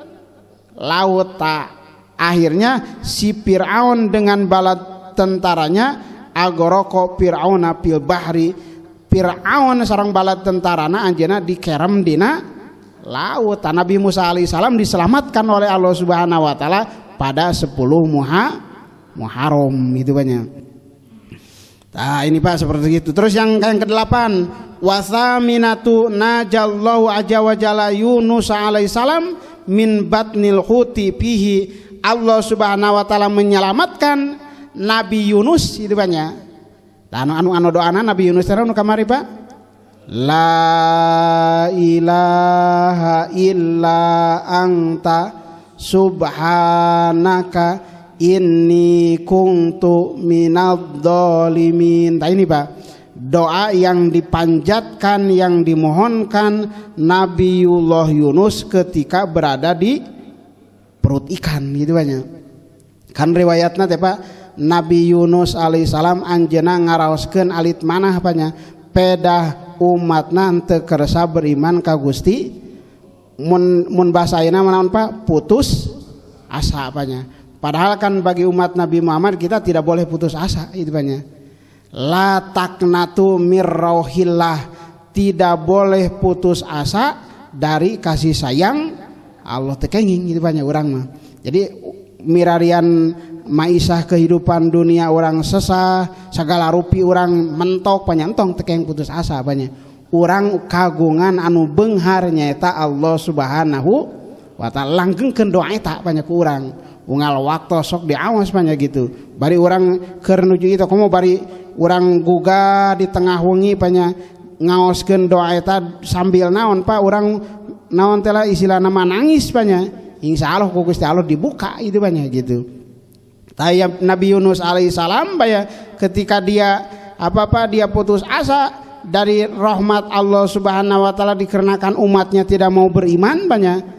laut ta. Akhirnya si Fir'aun dengan bala tentaranya agoroko Fir'auna fil bahri. Fir'aun sareng bala tentarana anjeunna dikerem dina laut. Nabi Musa alaihissalam diselamatkan oleh Allah Subhanahu wa taala pada 10 Muharram itu banyak. Nah ini Pak seperti itu. Terus yang ke-8, wasaminatu najallahu azza wa jalla Yunus alaihissalam min batnil huti fihi. Allah Subhanahu wa taala menyelamatkan Nabi Yunus itu banyak. Anu doana Nabi Yunus anu kamari Pak. La ilaha illa anta subhanaka inni kuntu minadz dzalimin. Nah ini Pak, doa yang dipanjatkan, yang dimohonkan Nabiullah Yunus ketika berada di perut ikan gitu banyak. Kan riwayatna teh Pak, Nabi Yunus alaihissalam anjeunna ngaraoskeun alit manah apanya pedah umatna teu kersa beriman ka Gusti. Mun basa ayeuna manaon Pak, putus asa apanya. Padahal kan bagi umat Nabi Muhammad kita tidak boleh putus asa itu banyak. La taqnatu mir rauhillah, tidak boleh putus asa dari kasih sayang Allah tekenging itu banyak orang mah. Jadi mirarian maisah kehidupan dunia orang sesah, segala rupi orang mentok panyantong tekeng putus asa banyak. Orang kagungan anu beunghar nyaeta Allah Subhanahu wa taala, langgengkeun doa eta banyak ku urang. Unggal waktu sok diawas banyak gitu. Bari orang keur nuju itu komo bari orang guga di tengah wengi banyak ngaoskeun doa eta sambil naon Pak, orang naon teh istilah nama nangis banyak. Insyaallah ku Gusti Allah dibuka itu banyak gitu. Tayab Nabi Yunus alaihissalam banyak ketika dia dia putus asa dari rahmat Allah Subhanahu wa taala dikarenakan umatnya tidak mau beriman banyak.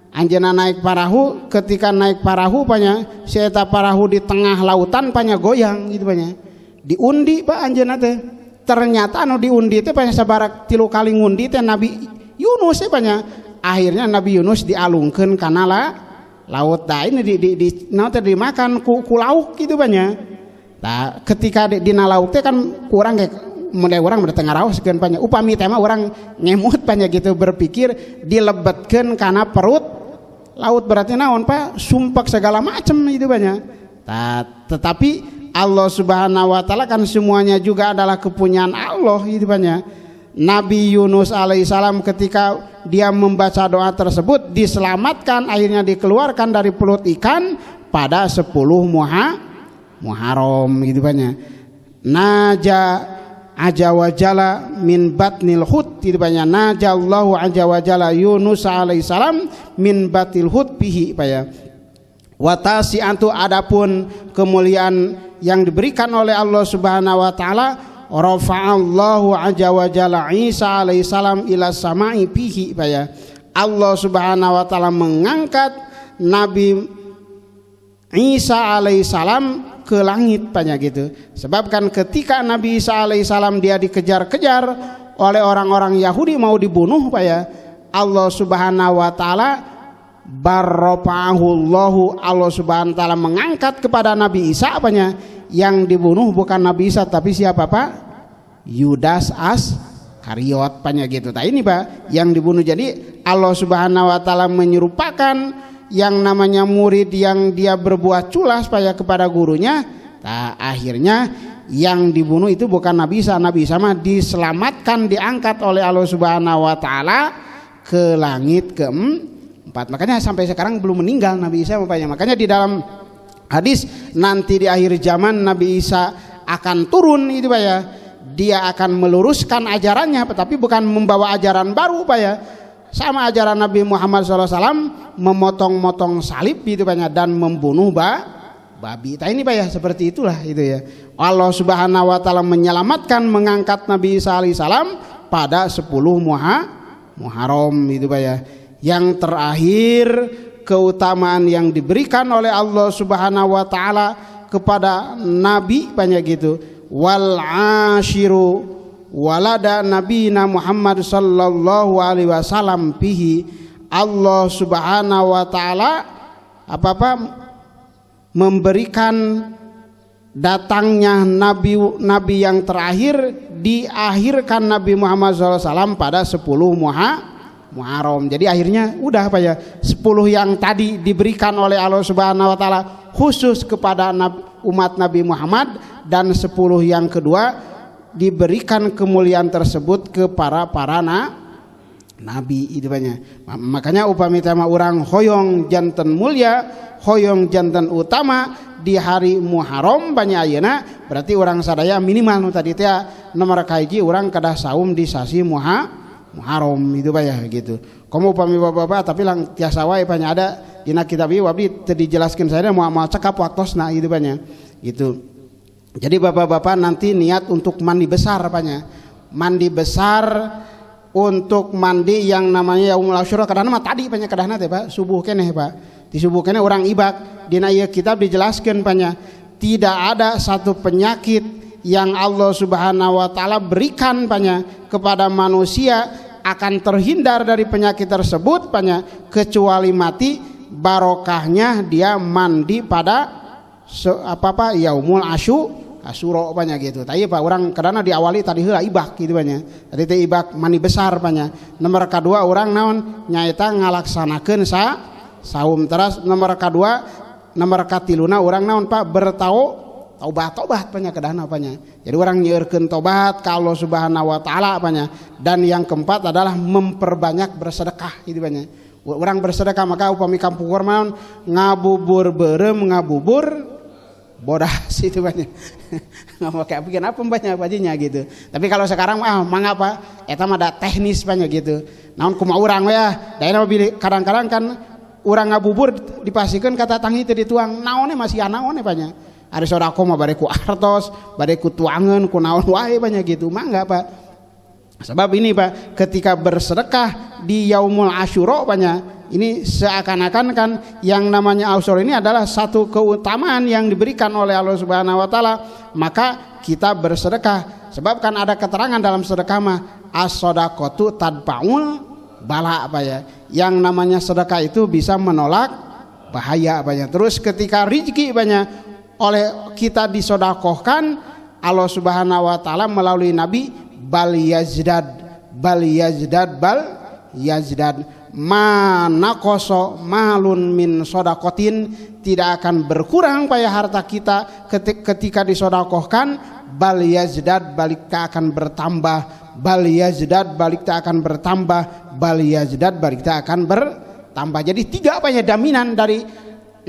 Anjeunna naik perahu, ketika naik perahu banyak si eta perahu di tengah lautan banyak goyang gitu banyak. Diundi Pak anjeunna teh. Ternyata anu diundi teh banyak sabarak 3 kali ngundi teh Nabi Yunus teh banyak. Akhirnya Nabi Yunus dialungkeun kana laut. Nah ini dimakan ku lauk gitu banyak. Nah ketika dina lauk teh kan kurang kayak mulai orang bertengah ngaraoskeun banyak. Upami teh mah orang ngemut banyak gitu berpikir dilebetkeun kana perut laut berarti naon Pak, sumpek segala macam itu banyak. Nah, tetapi Allah Subhanahu wa taala kan semuanya juga adalah kepunyaan Allah itu banyak. Nabi Yunus alaihissalam ketika dia membaca doa tersebut diselamatkan, akhirnya dikeluarkan dari perut ikan pada 10 Muharram gitu banyak. Naja azza wa jalla min batnil hut gitu banyak. Najallahu azza wa jalla Yunus alaihissalam min batil hut bihi banyak. Watasi'antu adapun kemuliaan yang diberikan oleh Allah Subhanahu wa taala, rafa'allahu azza wa jalla Isa alaihissalam ila sama'i bihi ya. Allah Subhanahu wa taala mengangkat Nabi Isa alaihissalam ke langit banyak gitu. Sebab kan ketika Nabi Isa alaihissalam dia dikejar-kejar oleh orang-orang Yahudi mau dibunuh ya, Allah Subhanahu wa taala barrafa'ahullahu, Allah Subhanahu wa taala mengangkat kepada Nabi Isa apanya? Yang dibunuh bukan Nabi Isa tapi siapa Pak? Yudas As-Kariot banyak gitu. Nah ini Pak yang dibunuh. Jadi Allah Subhanahu wa taala menyerupakan yang namanya murid yang dia berbuat culas supaya kepada gurunya. Nah akhirnya yang dibunuh itu bukan Nabi Isa. Nabi Isa mah diselamatkan, diangkat oleh Allah Subhanahu wa taala ke langit keempat. Makanya sampai sekarang belum meninggal Nabi Isa. Makanya di dalam hadis nanti di akhir zaman Nabi Isa akan turun itu Pak ya. Dia akan meluruskan ajarannya, tetapi bukan membawa ajaran baru Pak ya. Sama ajaran Nabi Muhammad SAW, memotong-motong salib itu banyak dan membunuh babi. Ini Pak ya, seperti itulah itu ya. Allah Subhanahu wa taala menyelamatkan, mengangkat Nabi Isa alaihissalam pada 10 Muharram itu Pak ya. Yang terakhir keutamaan yang diberikan oleh Allah Subhanahu wa taala kepada nabi banyak gitu. Wal ashiru walada nabiyina Muhammad sallallahu alaihi wasallam bihi. Allah Subhanahu wa taala memberikan datangnya nabi yang terakhir, diakhirkan Nabi Muhammad SAW pada 10 Muharram. Jadi akhirnya udah apa ya, 10 yang tadi diberikan oleh Allah Subhanahu wa taala khusus kepada umat Nabi Muhammad, dan 10 yang kedua diberikan kemuliaan tersebut ke para nabi itu banyak. Makanya upami tema orang hoyong janten mulia, hoyong janten utama di hari Muharram banyak ayeuna, berarti orang sadaya minimal tadi teh nomor kaiji orang kada saum di sasi Muharram itu banyak gitu. Kamu upami bapak-bapak tapi lang tiasa wae banyak ada dina kitab ieu abdi teu dijelaskeun saya mau cekap waktosna itu banyak gitu. Jadi bapak-bapak nanti niat untuk mandi besar banyak. Mandi besar untuk mandi yang namanya Yaumul Asyura kadana mah tadi banyak kadana teh Pak, subuh keneh Pak. Di subuh keneh orang ibak dina ieu kitab dijelaskeun banyak tidak ada satu penyakit yang Allah Subhanahu wa taala berikan banyak kepada manusia akan terhindar dari penyakit tersebut banyak kecuali mati, barokahnya dia mandi pada Yaumul Asyura banyak gitu. Tapi Pak orang kadana diawali tadi heula ibak gitu banyak. Tadi teh ibak mandi besar banyak. Nomor kedua orang naon nyaeta ngalaksanakeun saum. Terus nomor kedua, nomor katiluna orang naon Pak bertaubat banyak kedana banyak. Jadi orang nyeureurkeun tobat ka Allah Subhanahu wa taala banyak. Dan yang keempat adalah memperbanyak bersedekah gitu banyak. Orang bersedekah maka upami kampung urang ngabubur beureum ngabubur bodas itu banyak. Nggak mau kayak bikin apa banyak bajinya gitu. Tapi kalau sekarang mangapa eta mah ada teknis banyak gitu. Naon kumaha urang we ya. Daerah kadang-kadang kan urang ngabubur dipasikeun kata tangi teu dituang. Naonnya masih naonnya banyak. Ari sodako mah bade ku artos, bade ku tuangeun, ku naon wae banyak gitu. Mangga Pak. Sebab ini Pak, ketika bersedekah di Yaumul Asyura banyak ini seakan-akan kan yang namanya Asyura ini adalah satu keutamaan yang diberikan oleh Allah Subhanahu wa taala, maka kita bersedekah. Sebab kan ada keterangan dalam sedekah mah as-shadaqatu tadfa'ul bala apa ya. Yang namanya sedekah itu bisa menolak bahaya banyak. Terus ketika rezeki banyak oleh kita disedekahkan, Allah Subhanahu wa taala melalui nabi bal yazdad mana koso malun min sodakotin, tidak akan berkurang pada harta kita ketika disodakohkan. Bal yazdad balik tak akan bertambah, bal yazdad balik tak akan bertambah, bal yazdad balik tak akan bertambah. Jadi tiga jaminan dari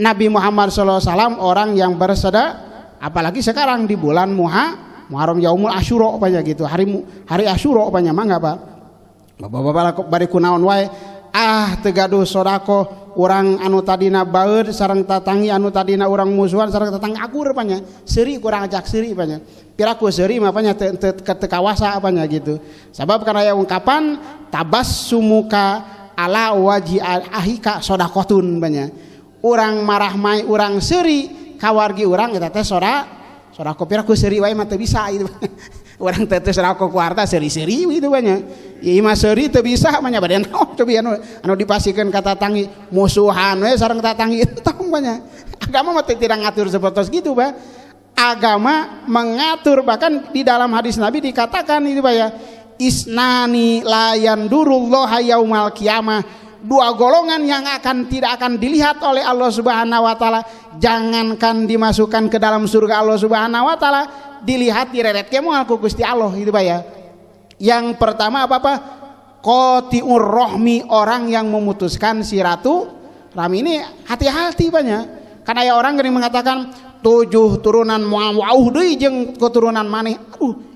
Nabi Muhammad SAW orang yang bersedekah, apalagi sekarang di bulan Muharram Yaumul Asyura banyak gitu, hari Asyura banyak mangga Pak. Bapak-bapak bari kunaon wae tegaduh sodako orang anu tadina baeud sareng tatangi anu tadina orang musuhan sareng tatangi akur banyak seuri kurang ajak seuri banyak piraku seuri mah banyak teu kawasa banyak gitu. Sabab karena aya ungkapan tabassumuka ala waji ahika sodakotun banyak. Urang marah mai urang seuri kawargi urang eta teh sodako piraku seuri wae mah teu bisa gitu. Orang tetes rako kuarta seri-seri gitu banyak. Ieu mah seri teu bisa mah nya bade naon teu anu dipasikeun ka tatangi musuhan we sareng tatangi tong banyak. Agama mah tidak ngatur seperti gitu, Pak. Agama mengatur, bahkan di dalam hadis Nabi dikatakan itu Pak ya. Isnani la yandurullaha yaumal qiyamah. Dua golongan yang tidak akan dilihat oleh Allah Subhanahu wa taala, jangankan dimasukkan ke dalam surga Allah Subhanahu wa taala, dilihat direret moal ku Gusti Allah itu Pak ya. Yang pertama apa? Qati'ur rahmi, orang yang memutuskan silaturahmi. Ini hati-hati banyak. Karena ya orang gini mengatakan 7 turunan wauh deui jeung keturunan maneh.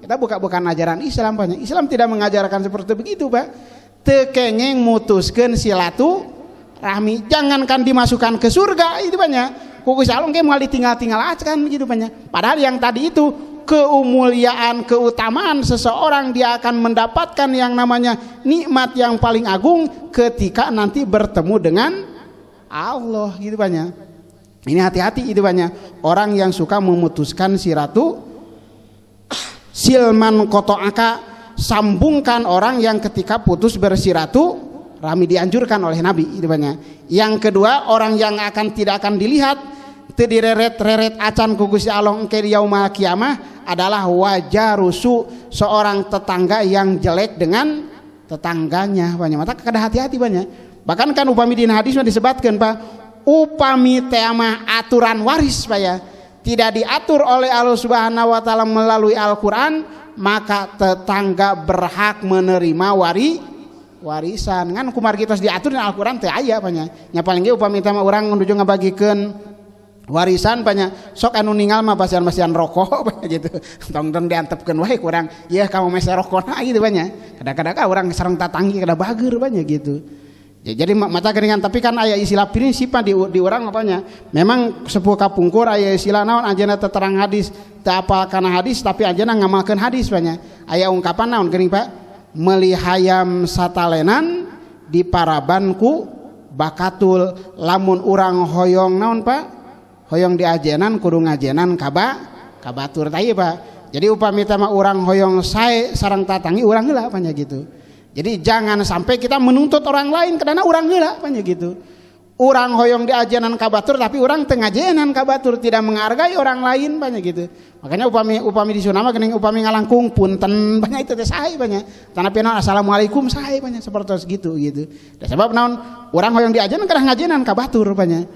Kita bukan ajaran Islam banyak. Islam tidak mengajarkan seperti begitu, Pak. Teu kengeng mutuskeun silaturahmi, jangankan dimasukkan ke surga itu banyak. ku Gusti Allah ge moal ditinggal-tinggal acan gitu banyak. Padahal yang tadi itu keumuliaan, keutamaan seseorang, dia akan mendapatkan yang namanya nikmat yang paling agung ketika nanti bertemu dengan Allah gitu banyak. Ini hati-hati itu banyak orang yang suka memutuskan silman kotoaka, sambungkan orang yang ketika putus bersiratu rami dianjurkan oleh Nabi itu banyak. Yang kedua, orang yang tidak akan dilihat teu direret-reret acan ku Gusti Allah engke di yaumul kiamah adalah wajah rusuh seorang tetangga yang jelek dengan tetangganya banyak. Maka kada hati-hati banyak. Bahkan kan upami dina hadis mah disebutkeun Pak, upami teh mah aturan waris Pak ya, tidak diatur oleh Allah Subhanahu wa taala melalui Al-Qur'an, maka tetangga berhak menerima warisan. Kan kumargi tos diatur di Al-Qur'an teh aya banyak. Nya paling ge upami teh mah urang nuju ngabagikeun warisan banyak sok anu ninggal mah basian-basian rokok banyak gitu. Tong-tong diantepkeun wae kurang ieu kamu mese rokona gitu banyak. Kadang-kadang urang sareng tatanggi kada bager banyak gitu. Ya, jadi mata geringan, tapi kan aya istilah prinsipnya di orang apanya. Memang sepuh kapungkur aya istilah naon anjeunna teu terang hadis, teu apal kana hadis tapi anjeunna ngamalkeun hadis banyak. Aya ungkapan naon geuning Pak? Meuli hayam satalenan diparabanku bakatul, lamun urang hoyong naon Pak? Hoyong diajenan kudu ngajenan kabatur tah ieu Pak. Jadi upami teh mah urang hoyong sae sareng tatangi urang heula banyak gitu. Jadi jangan sampai kita menuntut orang lain karena orang heula banyak gitu. Orang hoyong diajenan kabatur tapi orang teu ngajenan kabatur, tidak menghargai orang lain banyak gitu. Makanya upami disunah mah geuning upami ngalangkung punten banyak itu teh sae banyak. Tanapi naon assalamualaikum sae banyak seperti gitu gitu. Da sebab naon urang hoyong diajenan kada ngajenan kabatur banyak.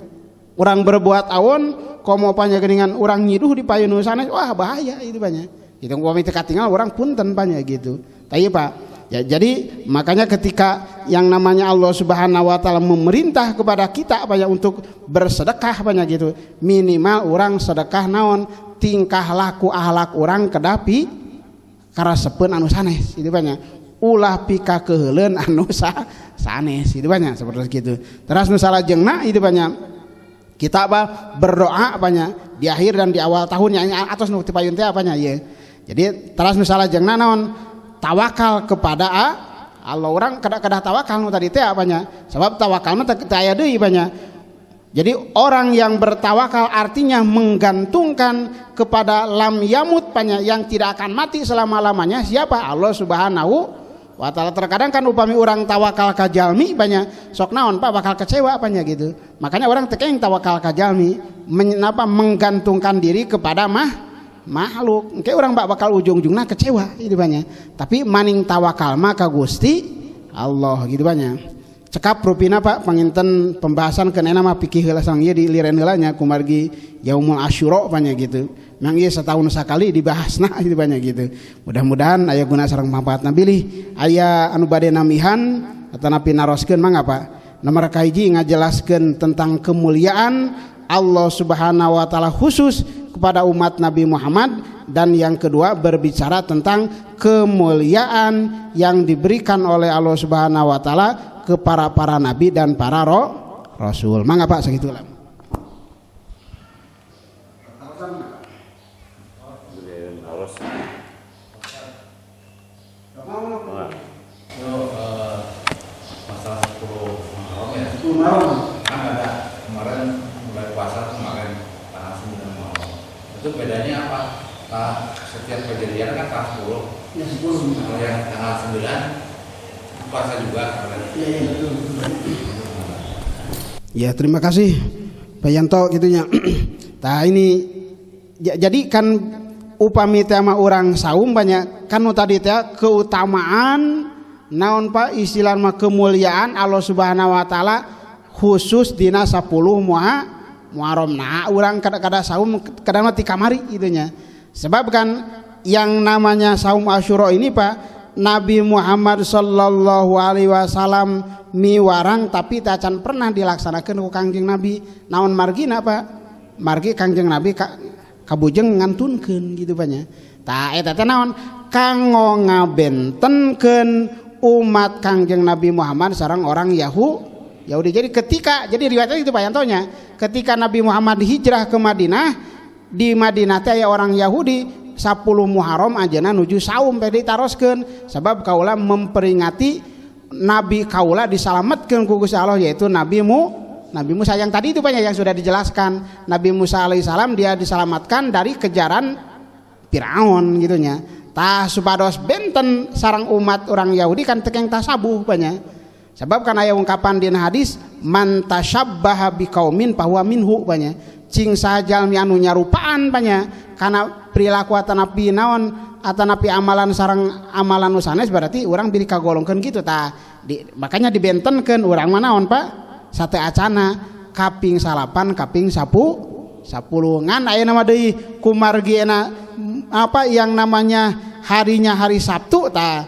Urang berbuat awon komo panya geuningan urang nyiduh di payeuneun sana, wah bahaya itu banyak. Gitu upami teu katingal urang punten banyak gitu. Tah ieu Pak. Ya, jadi makanya ketika yang namanya Allah Subhanahu wa taala memerintah kepada kita apa ya untuk bersedekah banyak gitu, minimal orang sedekah naon tingkah laku akhlak orang kedapi karasepeun anu sanes itu banyak, ulah pika keheuleun anu sanes itu banyak seperti itu. Terus nu salajengna itu banyak kita berdoa banyak di akhir dan di awal tahun yang atas nu tipayun teh apanya ya. Jadi terus nu salajengna naon tawakal kepada Allah. Orang kada tawakal nu tadi teh apanya? Sebab tawakal mah teu aya deui banyak. Jadi orang yang bertawakal artinya menggantungkan kepada lam yamut banyak, yang tidak akan mati selama-lamanya. Siapa? Allah Subhanahu wa taala. Terkadang kan upami orang tawakal ka jalmi banyak sok naon Pak bakal kecewa banyak gitu. Makanya orang teu kenging tawakal ka jalmi menggantungkan diri kepada makhluk, engke orang bakal ujung-ujungna kecewa itu banyak. Tapi maning tawakal mah ka Gusti Allah gitu banyak. Cekap rupina Pak panginten pembahasan kenena mah pikih heula sareng ieu diliren heula nya kumargi Yaumul Asyura banyak gitu. Memang ieu setahun sakali dibahasna gitu banyak gitu. Mudah-mudahan aya guna sareng manfaatna bilih. Aya anu bade namihan atanapi naroskeun mangga Pak. Nomor kahiji ngajelaskeun tentang kemuliaan Allah Subhanahu wa taala khusus kepada umat Nabi Muhammad, dan yang kedua berbicara tentang kemuliaan yang diberikan oleh Allah Subhanahu wa taala kepada para nabi dan para rasul. Mangga Pak segitulah. Masalah 10 Muharram ya. 10 Muharram. Kan ada kemarin mulai puasa kemarin tanggal 9 Muharram. Itu bedanya apa? Setiap kejadian kan tanggal 10. Ya 10. Kalau yang tanggal 9 puasa juga. Iya betul. Ya terima kasih Pak Yanto gitunya. Nah ini jadi kan upami tema orang saum banyak kan tadi teh keutamaan naon Pak istilah mah kemuliaan Allah Subhanahu wa taala khusus dina 10 Muharram. Nah urang kada saum kadang ti kamari gitunya. Sebab kan yang namanya saum Asyura ini Pak, Nabi Muhammad sallallahu alaihi wasallam miwarang tapi tacan pernah dilaksanakan ku Kangjeng Nabi. Naon margina Pak? Margi Kangjeng Nabi kabujeng ngantunkeun gitu banyak. Tah eta teh naon? Kanggo ngabentenkeun umat Kangjeng Nabi Muhammad sareng orang Yahudi. Jadi riwayatnya itu Pak Yantonya, ketika Nabi Muhammad hijrah ke Madinah, di Madinah teh aya orang Yahudi 10 Muharram ajana nuju saum tadi taroskeun sabab kaula memperingati Nabi kaula disalametkeun ku Gusti Allah yaitu Nabi Musa yang tadi itu banyak yang sudah dijelaskan. Nabi Musa alaihissalam dia diselamatkan dari kejaran Firaun gitunya. Tah supados benten sarang umat orang Yahudi kan tekeng tasabuh banyak. Sebab kan aya ungkapan dina hadis man tasyabbaha biqaumin fahuwa minhu banyak. Cing sajalmi anu nyarupaan banyak karena perilaku atanapi naon atanapi amalan sarang amalan nu sanes berarti urang biri kagolongkeun kitu tah. Makanya dibentenkeun urang mah naon Pak? Sate acana kaping 8 kaping 10 ngan aya nama deui kumargiena apa yang namanya harinya hari Sabtu tah.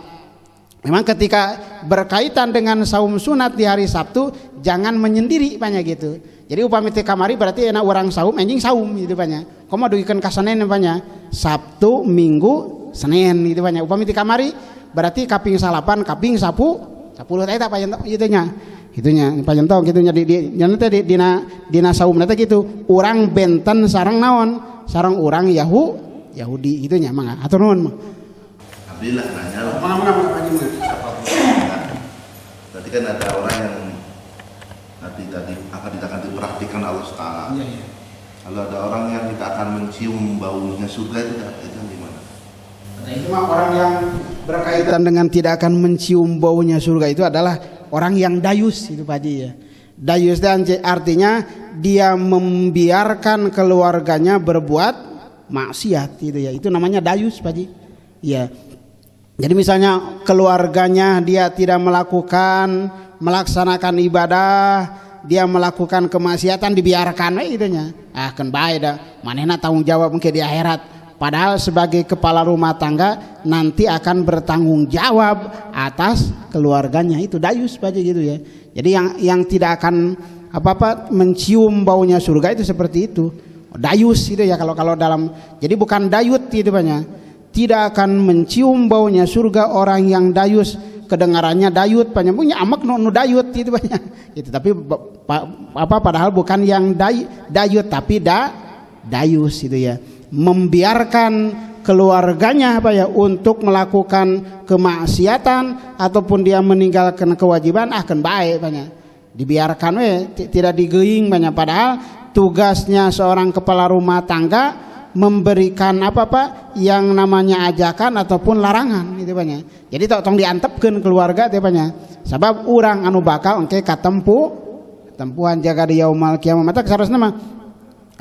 Memang ketika berkaitan dengan saum sunat di hari Sabtu jangan menyendiri banyak gitu. Jadi upami teh kamari berarti enak orang saum anjing saum gitu banyak. Komo dugikeun ka Senin banyak. Sabtu, Minggu, Senin gitu banyak. Upami teh kamari berarti kaping 8 kaping 10 teh eta payen ieu teh nya. Itunya pajentong gitunya di dina saum teh gitu. Urang benten sareng naon? Sareng urang Yahudi itunya mangga. Atur nuhun mah. Alhamdulillah nanya lah. Mana Berarti kan ada orang yang tadi akan diperhatikan Allah Taala. Iya. Kalau ada orang yang kita akan mencium baunya surga itu gimana? Itu mah orang yang berkaitan dengan tidak akan mencium baunya surga itu adalah orang yang dayus itu Pak Haji ya. Dayus dan artinya dia membiarkan keluarganya berbuat maksiat gitu ya. Itu namanya dayus Pak Haji. Ya. Jadi misalnya keluarganya dia tidak melaksanakan ibadah, dia melakukan kemaksiatan dibiarkan we itunya. Kan bae da manehna tanggung jawab mungkin di akhirat. Padahal sebagai kepala rumah tangga nanti akan bertanggung jawab atas keluarganya itu dayus Pak gitu ya. Jadi yang tidak akan apa-apa mencium baunya surga itu seperti itu. Dayus itu ya kalau dalam jadi bukan dayut itu banyak. Tidak akan mencium baunya surga orang yang dayus, kedengarannya dayut banyak punya amak nu dayut itu banyak itu tapi padahal bukan yang dayut tapi dayus itu ya, membiarkan keluarganya untuk melakukan kemaksiatan ataupun dia meninggalkan kewajiban akan baik banyak dibiarkan tidak digeuing banyak. Padahal tugasnya seorang kepala rumah tangga memberikan yang namanya ajakan ataupun larangan gitu banyak. Jadi tong diantepkeun keluarga teh banyak. Sabab urang anu bakal engke katempuhan jaga di yaumul kiamah mata sarosna mah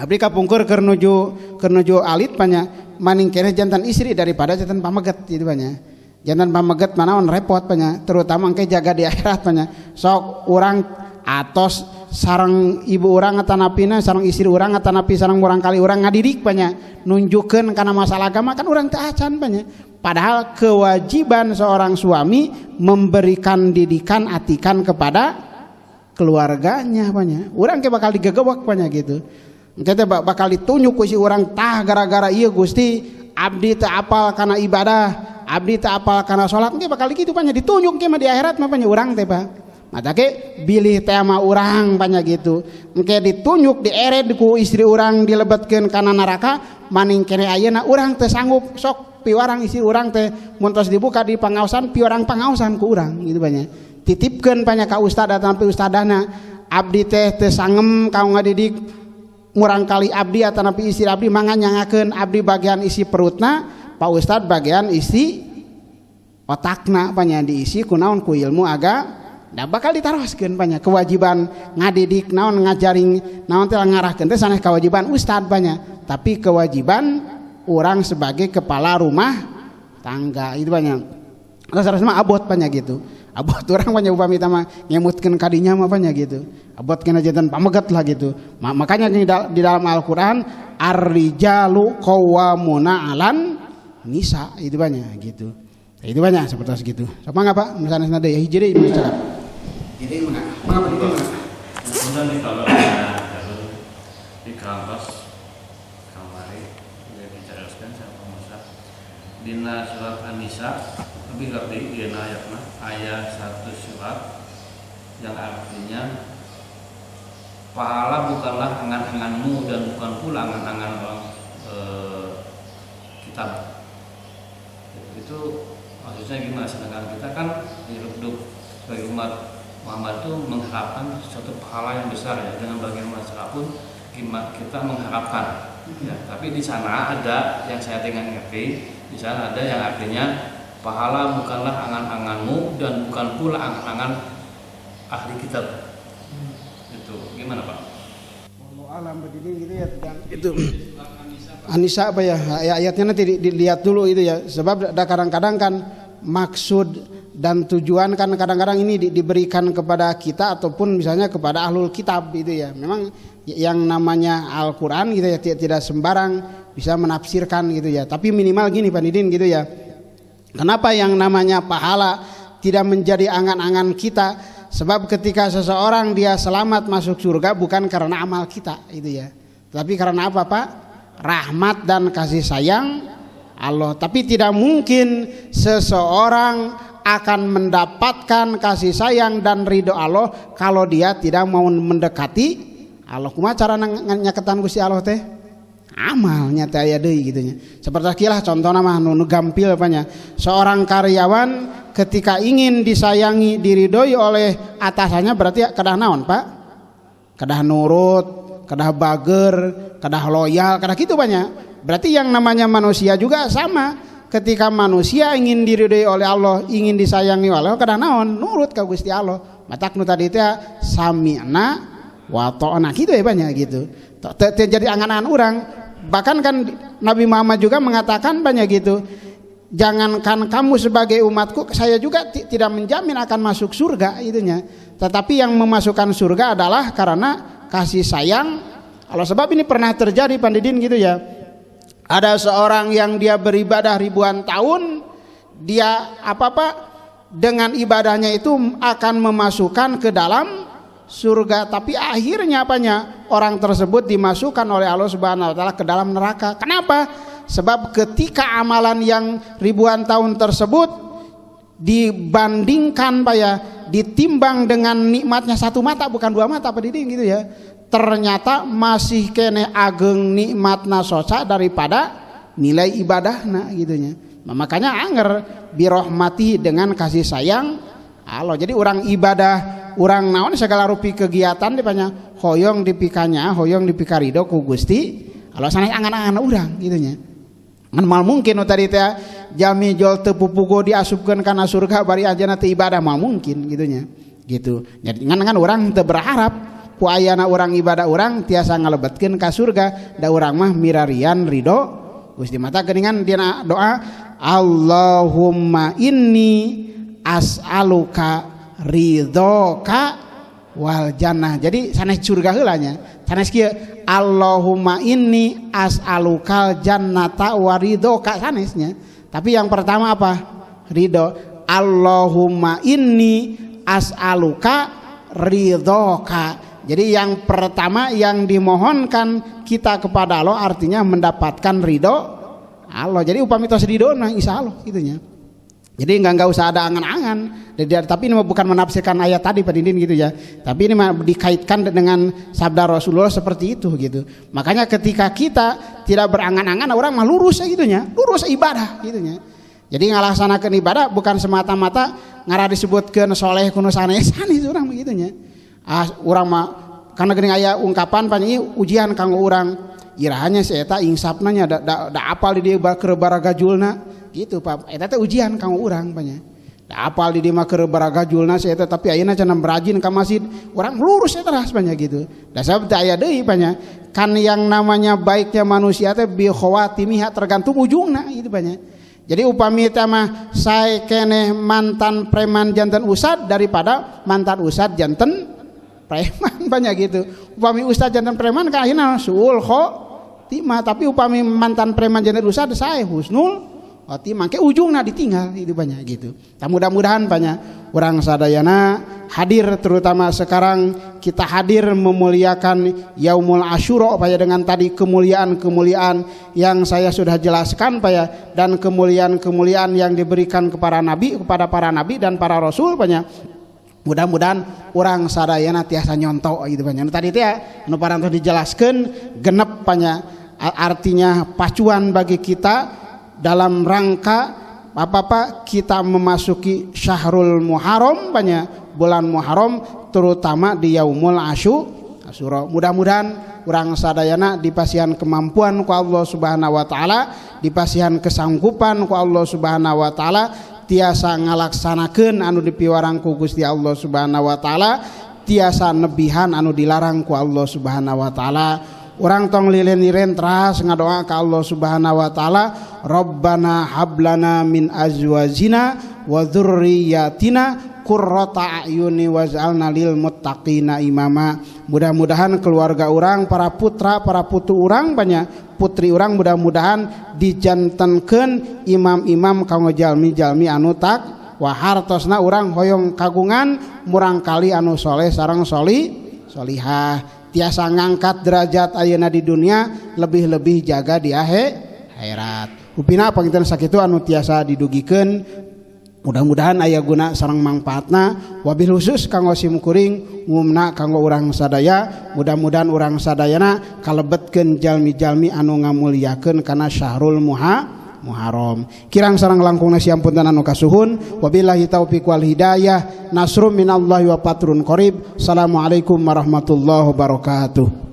abdi kapungkur keur nuju alit banyak maning keneh jantan istri daripada jantan pameget gitu banyak. Jantan pameget manaon repot banyak terutama engke jaga di akhirat banyak. Sok urang atos sarang ibu orang atanapina sarang istri orang atanapi sarang urang kali orang ngadidik banyak nunjukkan karena masalah agama kan orang teu acan banyak. Padahal kewajiban seorang suami memberikan didikan atikan kepada keluarganya banyak. Urang ke bakal digegebek banyak gitu. Kita bakal ditunjuk ku si urang tah gara-gara ieu Gusti abdi teu apal kana ibadah, abdi teu apal kana salat ge bakal kitu banyak ditunjuk ke mah di akhirat mah banyak urang teh Pak. Mata ke bilih tema urang banyak gitu. Engke ditunjuk dieret ku istri urang dilebetkeun kana neraka maning kene ayeuna urang teu sanggup sok piwarang istri urang teh mun tos dibuka di pangaosan piwarang pangaosan ku urang gitu banyak. Titipkeun banyak ka ustad atapi ustadana abdi teh teu sangem kaung ngadidik murang kali abdi atapi istri abdi mangga nyangakeun abdi bagian isi perutna Pak Ustad bagian isi otakna banyak diisi ku naon ku ilmu agama. Nah bakal ditaroskeun banyak kewajiban ngadidik naon ngajaring naon teh ngarahkeun teh sanes kewajiban ustad banyak tapi kewajiban orang sebagai kepala rumah tangga itu banyak. Terus mah abot banyak gitu. Abot orang banyak upami mah ngemutkeun kadinya mah banyak gitu. Abot kena jantan pameget lah gitu. Makanya di dalam Al-Qur'an ar-rijalu qawwamuna 'alan nisa itu banyak gitu. Itu banyak seperti itu. Siapa nggak Pak? Misalnya nada ya hijri ini cakap. Jadi mengapa itu? Kemudian nih kalau ada di kampus kamari dia dijelaskan sama Musa dina surat An-Nisa lebih lebih di ayat 1 surat yang artinya pahala bukanlah angan-anganmu dan bukan pula angan-angan orang kitab. Itu maksudnya gimana? Sedangkan kita kan hidup sebagai umat Muhammad itu mengharapkan suatu pahala yang besar ya, dengan bagaimana carapun kita mengharapkan ya. Tapi di sana ada yang saya ngerti, di sana ada yang artinya pahala bukanlah angan-anganmu dan bukan pula angan-angan ahli kitab. Itu gimana Pak? Alam berdiri gitu ya, itu Anisa apa ya, ayatnya nanti dilihat dulu itu ya, sebab kadang-kadang kan maksud dan tujuan kan kadang-kadang ini diberikan kepada kita ataupun misalnya kepada ahlul kitab gitu ya. Memang yang namanya Al-Quran gitu ya tidak sembarang bisa menafsirkan gitu ya, tapi minimal gini Pak Nidin gitu ya, kenapa yang namanya pahala tidak menjadi angan-angan kita? Sebab ketika seseorang dia selamat masuk surga bukan karena amal kita itu ya, tapi karena apa Pak? Rahmat dan kasih sayang Allah. Tapi tidak mungkin seseorang akan mendapatkan kasih sayang dan ridho Allah kalau dia tidak mau mendekati Allah. Kumaha cara nyaketan Gusti Allah teh? Amalnya teh aya deui gitu nya. Seperti kilah contohna mah nu gampil apanya. Seorang karyawan ketika ingin disayangi, diridhoi oleh atasannya berarti kedah naon, Pak? Kedah nurut, kedah bager, kedah loyal, kedah gitu banyak. Berarti yang namanya manusia juga sama. Ketika manusia ingin diridhoi oleh Allah, ingin disayangi oleh Allah, kedah naon? Nurut ka Gusti Allah. Matak nu tadi teh sami'na wa ta'na gitu ya banyak gitu. Jadi angan-angan orang. Bahkan kan Nabi Muhammad juga mengatakan banyak gitu. Jangankan kamu sebagai umatku, saya juga tidak menjamin akan masuk surga itunya. Tetapi yang memasukkan surga adalah karena kasih sayang Allah. Sebab ini pernah terjadi Pandidin gitu ya. Ada seorang yang dia beribadah ribuan tahun, dia apa-apa dengan ibadahnya itu akan memasukkan ke dalam surga, tapi akhirnya apanya? Orang tersebut dimasukkan oleh Allah Subhanahu wa taala ke dalam neraka. Kenapa? Sebab ketika amalan yang ribuan tahun tersebut dibandingkan Pak ya, ditimbang dengan nikmatnya satu mata bukan dua mata Pak Didi gitu ya. Ternyata masih kene ageng nikmatna soca daripada nilai ibadahna gitunya. Makanya anger birahmati dengan kasih sayang Allah. Jadi orang ibadah, orang naon segala rupi kegiatan dipanya hoyong dipikanya, hoyong dipikarido ku Gusti Allah sanes angan-angan urang gitunya. Ngan mal mungkin tadi teh jami jol teu pupugo diasupkeun kana surga bari anjeunna teu ibadah mal mungkin gitunya. Gitu. Jadi ngan urang teu berharap ku ayana urang ibadah urang tiasa ngalebetkeun ka surga, da urang mah mirarian ridho Gusti. Mata geuningan dina doa Allahumma inni as'aluka ridhoka wal jannah. Jadi sanes surga heula nya. Sanes kieu Allahumma inni as'alukal jannata wa ridhoka sanesnya. Tapi yang pertama apa? Ridho. Allahumma inni as'aluka ridhoka. Jadi yang pertama yang dimohonkan kita kepada Allah artinya mendapatkan ridho Allah. Jadi upami tos ridhona insya Allah gitunya. Jadi enggak usah ada angan-angan. Tapi ini bukan menafsirkan ayat tadi Pak Dindin gitu ya. Tapi ini dikaitkan dengan sabda Rasulullah seperti itu gitu. Makanya ketika kita tidak berangan-angan orang mah lurus ya gitunya. Lurus ibadah gitunya. Jadi ngalaksanakeun ibadah bukan semata-mata ngara disebutkeun soleh kuno sanes urang begitunya. Urang mah karena geuning aya ungkapan panjang ujian kanggo urang. Irahanya si eta insapna nya da apal di dieu keur baragajulna gitu Pak. Eta teh ujian kanggo urang banyak. Da apal di dieu mah keur baragajulna si eta tapi ayeuna cenah berajin ka masjid. Urang lurus eta ras banyak gitu. Da sabab teh aya deui banyak. Kan yang namanya baiknya manusia teh bi khawatimiha tergantung ujungna gitu banyak. Jadi upami teh mah sae keneh mantan preman janten ustad daripada mantan ustad janten preman banyak gitu. Upami ustad janten preman kan akhirna suul khotimah, tapi upami mantan preman janten ustad sae husnul khotimah ke ujungna ditinggal itu banyak gitu. Mudah-mudahan banyak orang sadayana hadir, terutama sekarang kita hadir memuliakan Yaumul Asyura Pak ya, dengan tadi kemuliaan-kemuliaan yang saya sudah jelaskan Pak ya, dan kemuliaan-kemuliaan yang diberikan kepada nabi, kepada para nabi dan para rasul Pak ya. Mudah-mudahan orang sadayana tiasa nyontok gitu banyak. Tadi teh anu parantos dijelaskan genep banyak artinya pacuan bagi kita dalam rangka apa kita memasuki Syahrul Muharram banyak bulan Muharram terutama di Yaumul Asyura. Mudah-mudahan urang sadayana dipasihan kemampuan ku Allah Subhanahu wa taala, dipasihan kesanggupan ku Allah Subhanahu wa taala tiasa ngalaksanakeun anu dipiwarang ku Gusti Allah Subhanahu wa taala, tiasa nebihan anu dilarang ku Allah Subhanahu wa taala. Urang tong lilin-lilin teras ngadoa ka Allah Subhanahu wa taala, Rabbana hablana min azwajina wa dzurriyyatina qurrata a'yuni waj'alna lil muttaqina imama. Mudah-mudahan keluarga urang, para putra, para putu urang banyak putri urang mudah-mudahan dijantenkeun imam-imam kanggo jalmi-jalmi anu takwa, hartosna urang hoyong kagungan murang kali anu soleh sareng solihah, tiasa ngangkat derajat ayeuna di dunia, lebih-lebih jaga di akhirat. Upina panginten sakitu anu tiasa didugikeun, mudah-mudahan aya guna sareng mangpaatna, wabil khusus kanggo simkuring umumna kanggo urang sadaya. Mudah-mudahan urang sadayana kalebetkeun jalmi-jalmi anu ngamulyakeun kana Syahrul Muharram. Kirang sareng langkungna siampunten anu kasuhun. Wabillahi taufiq wal hidayah. Nasrum minallahi wa fatrun qarib. Assalamualaikum warahmatullahi wabarakatuh.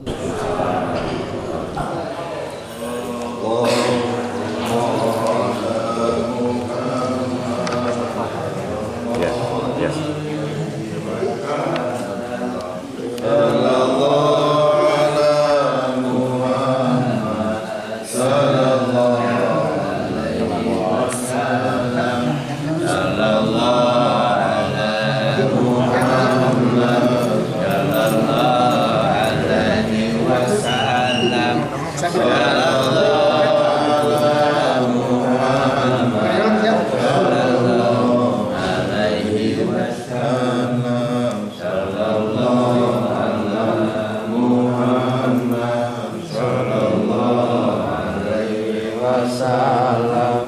Wasallam.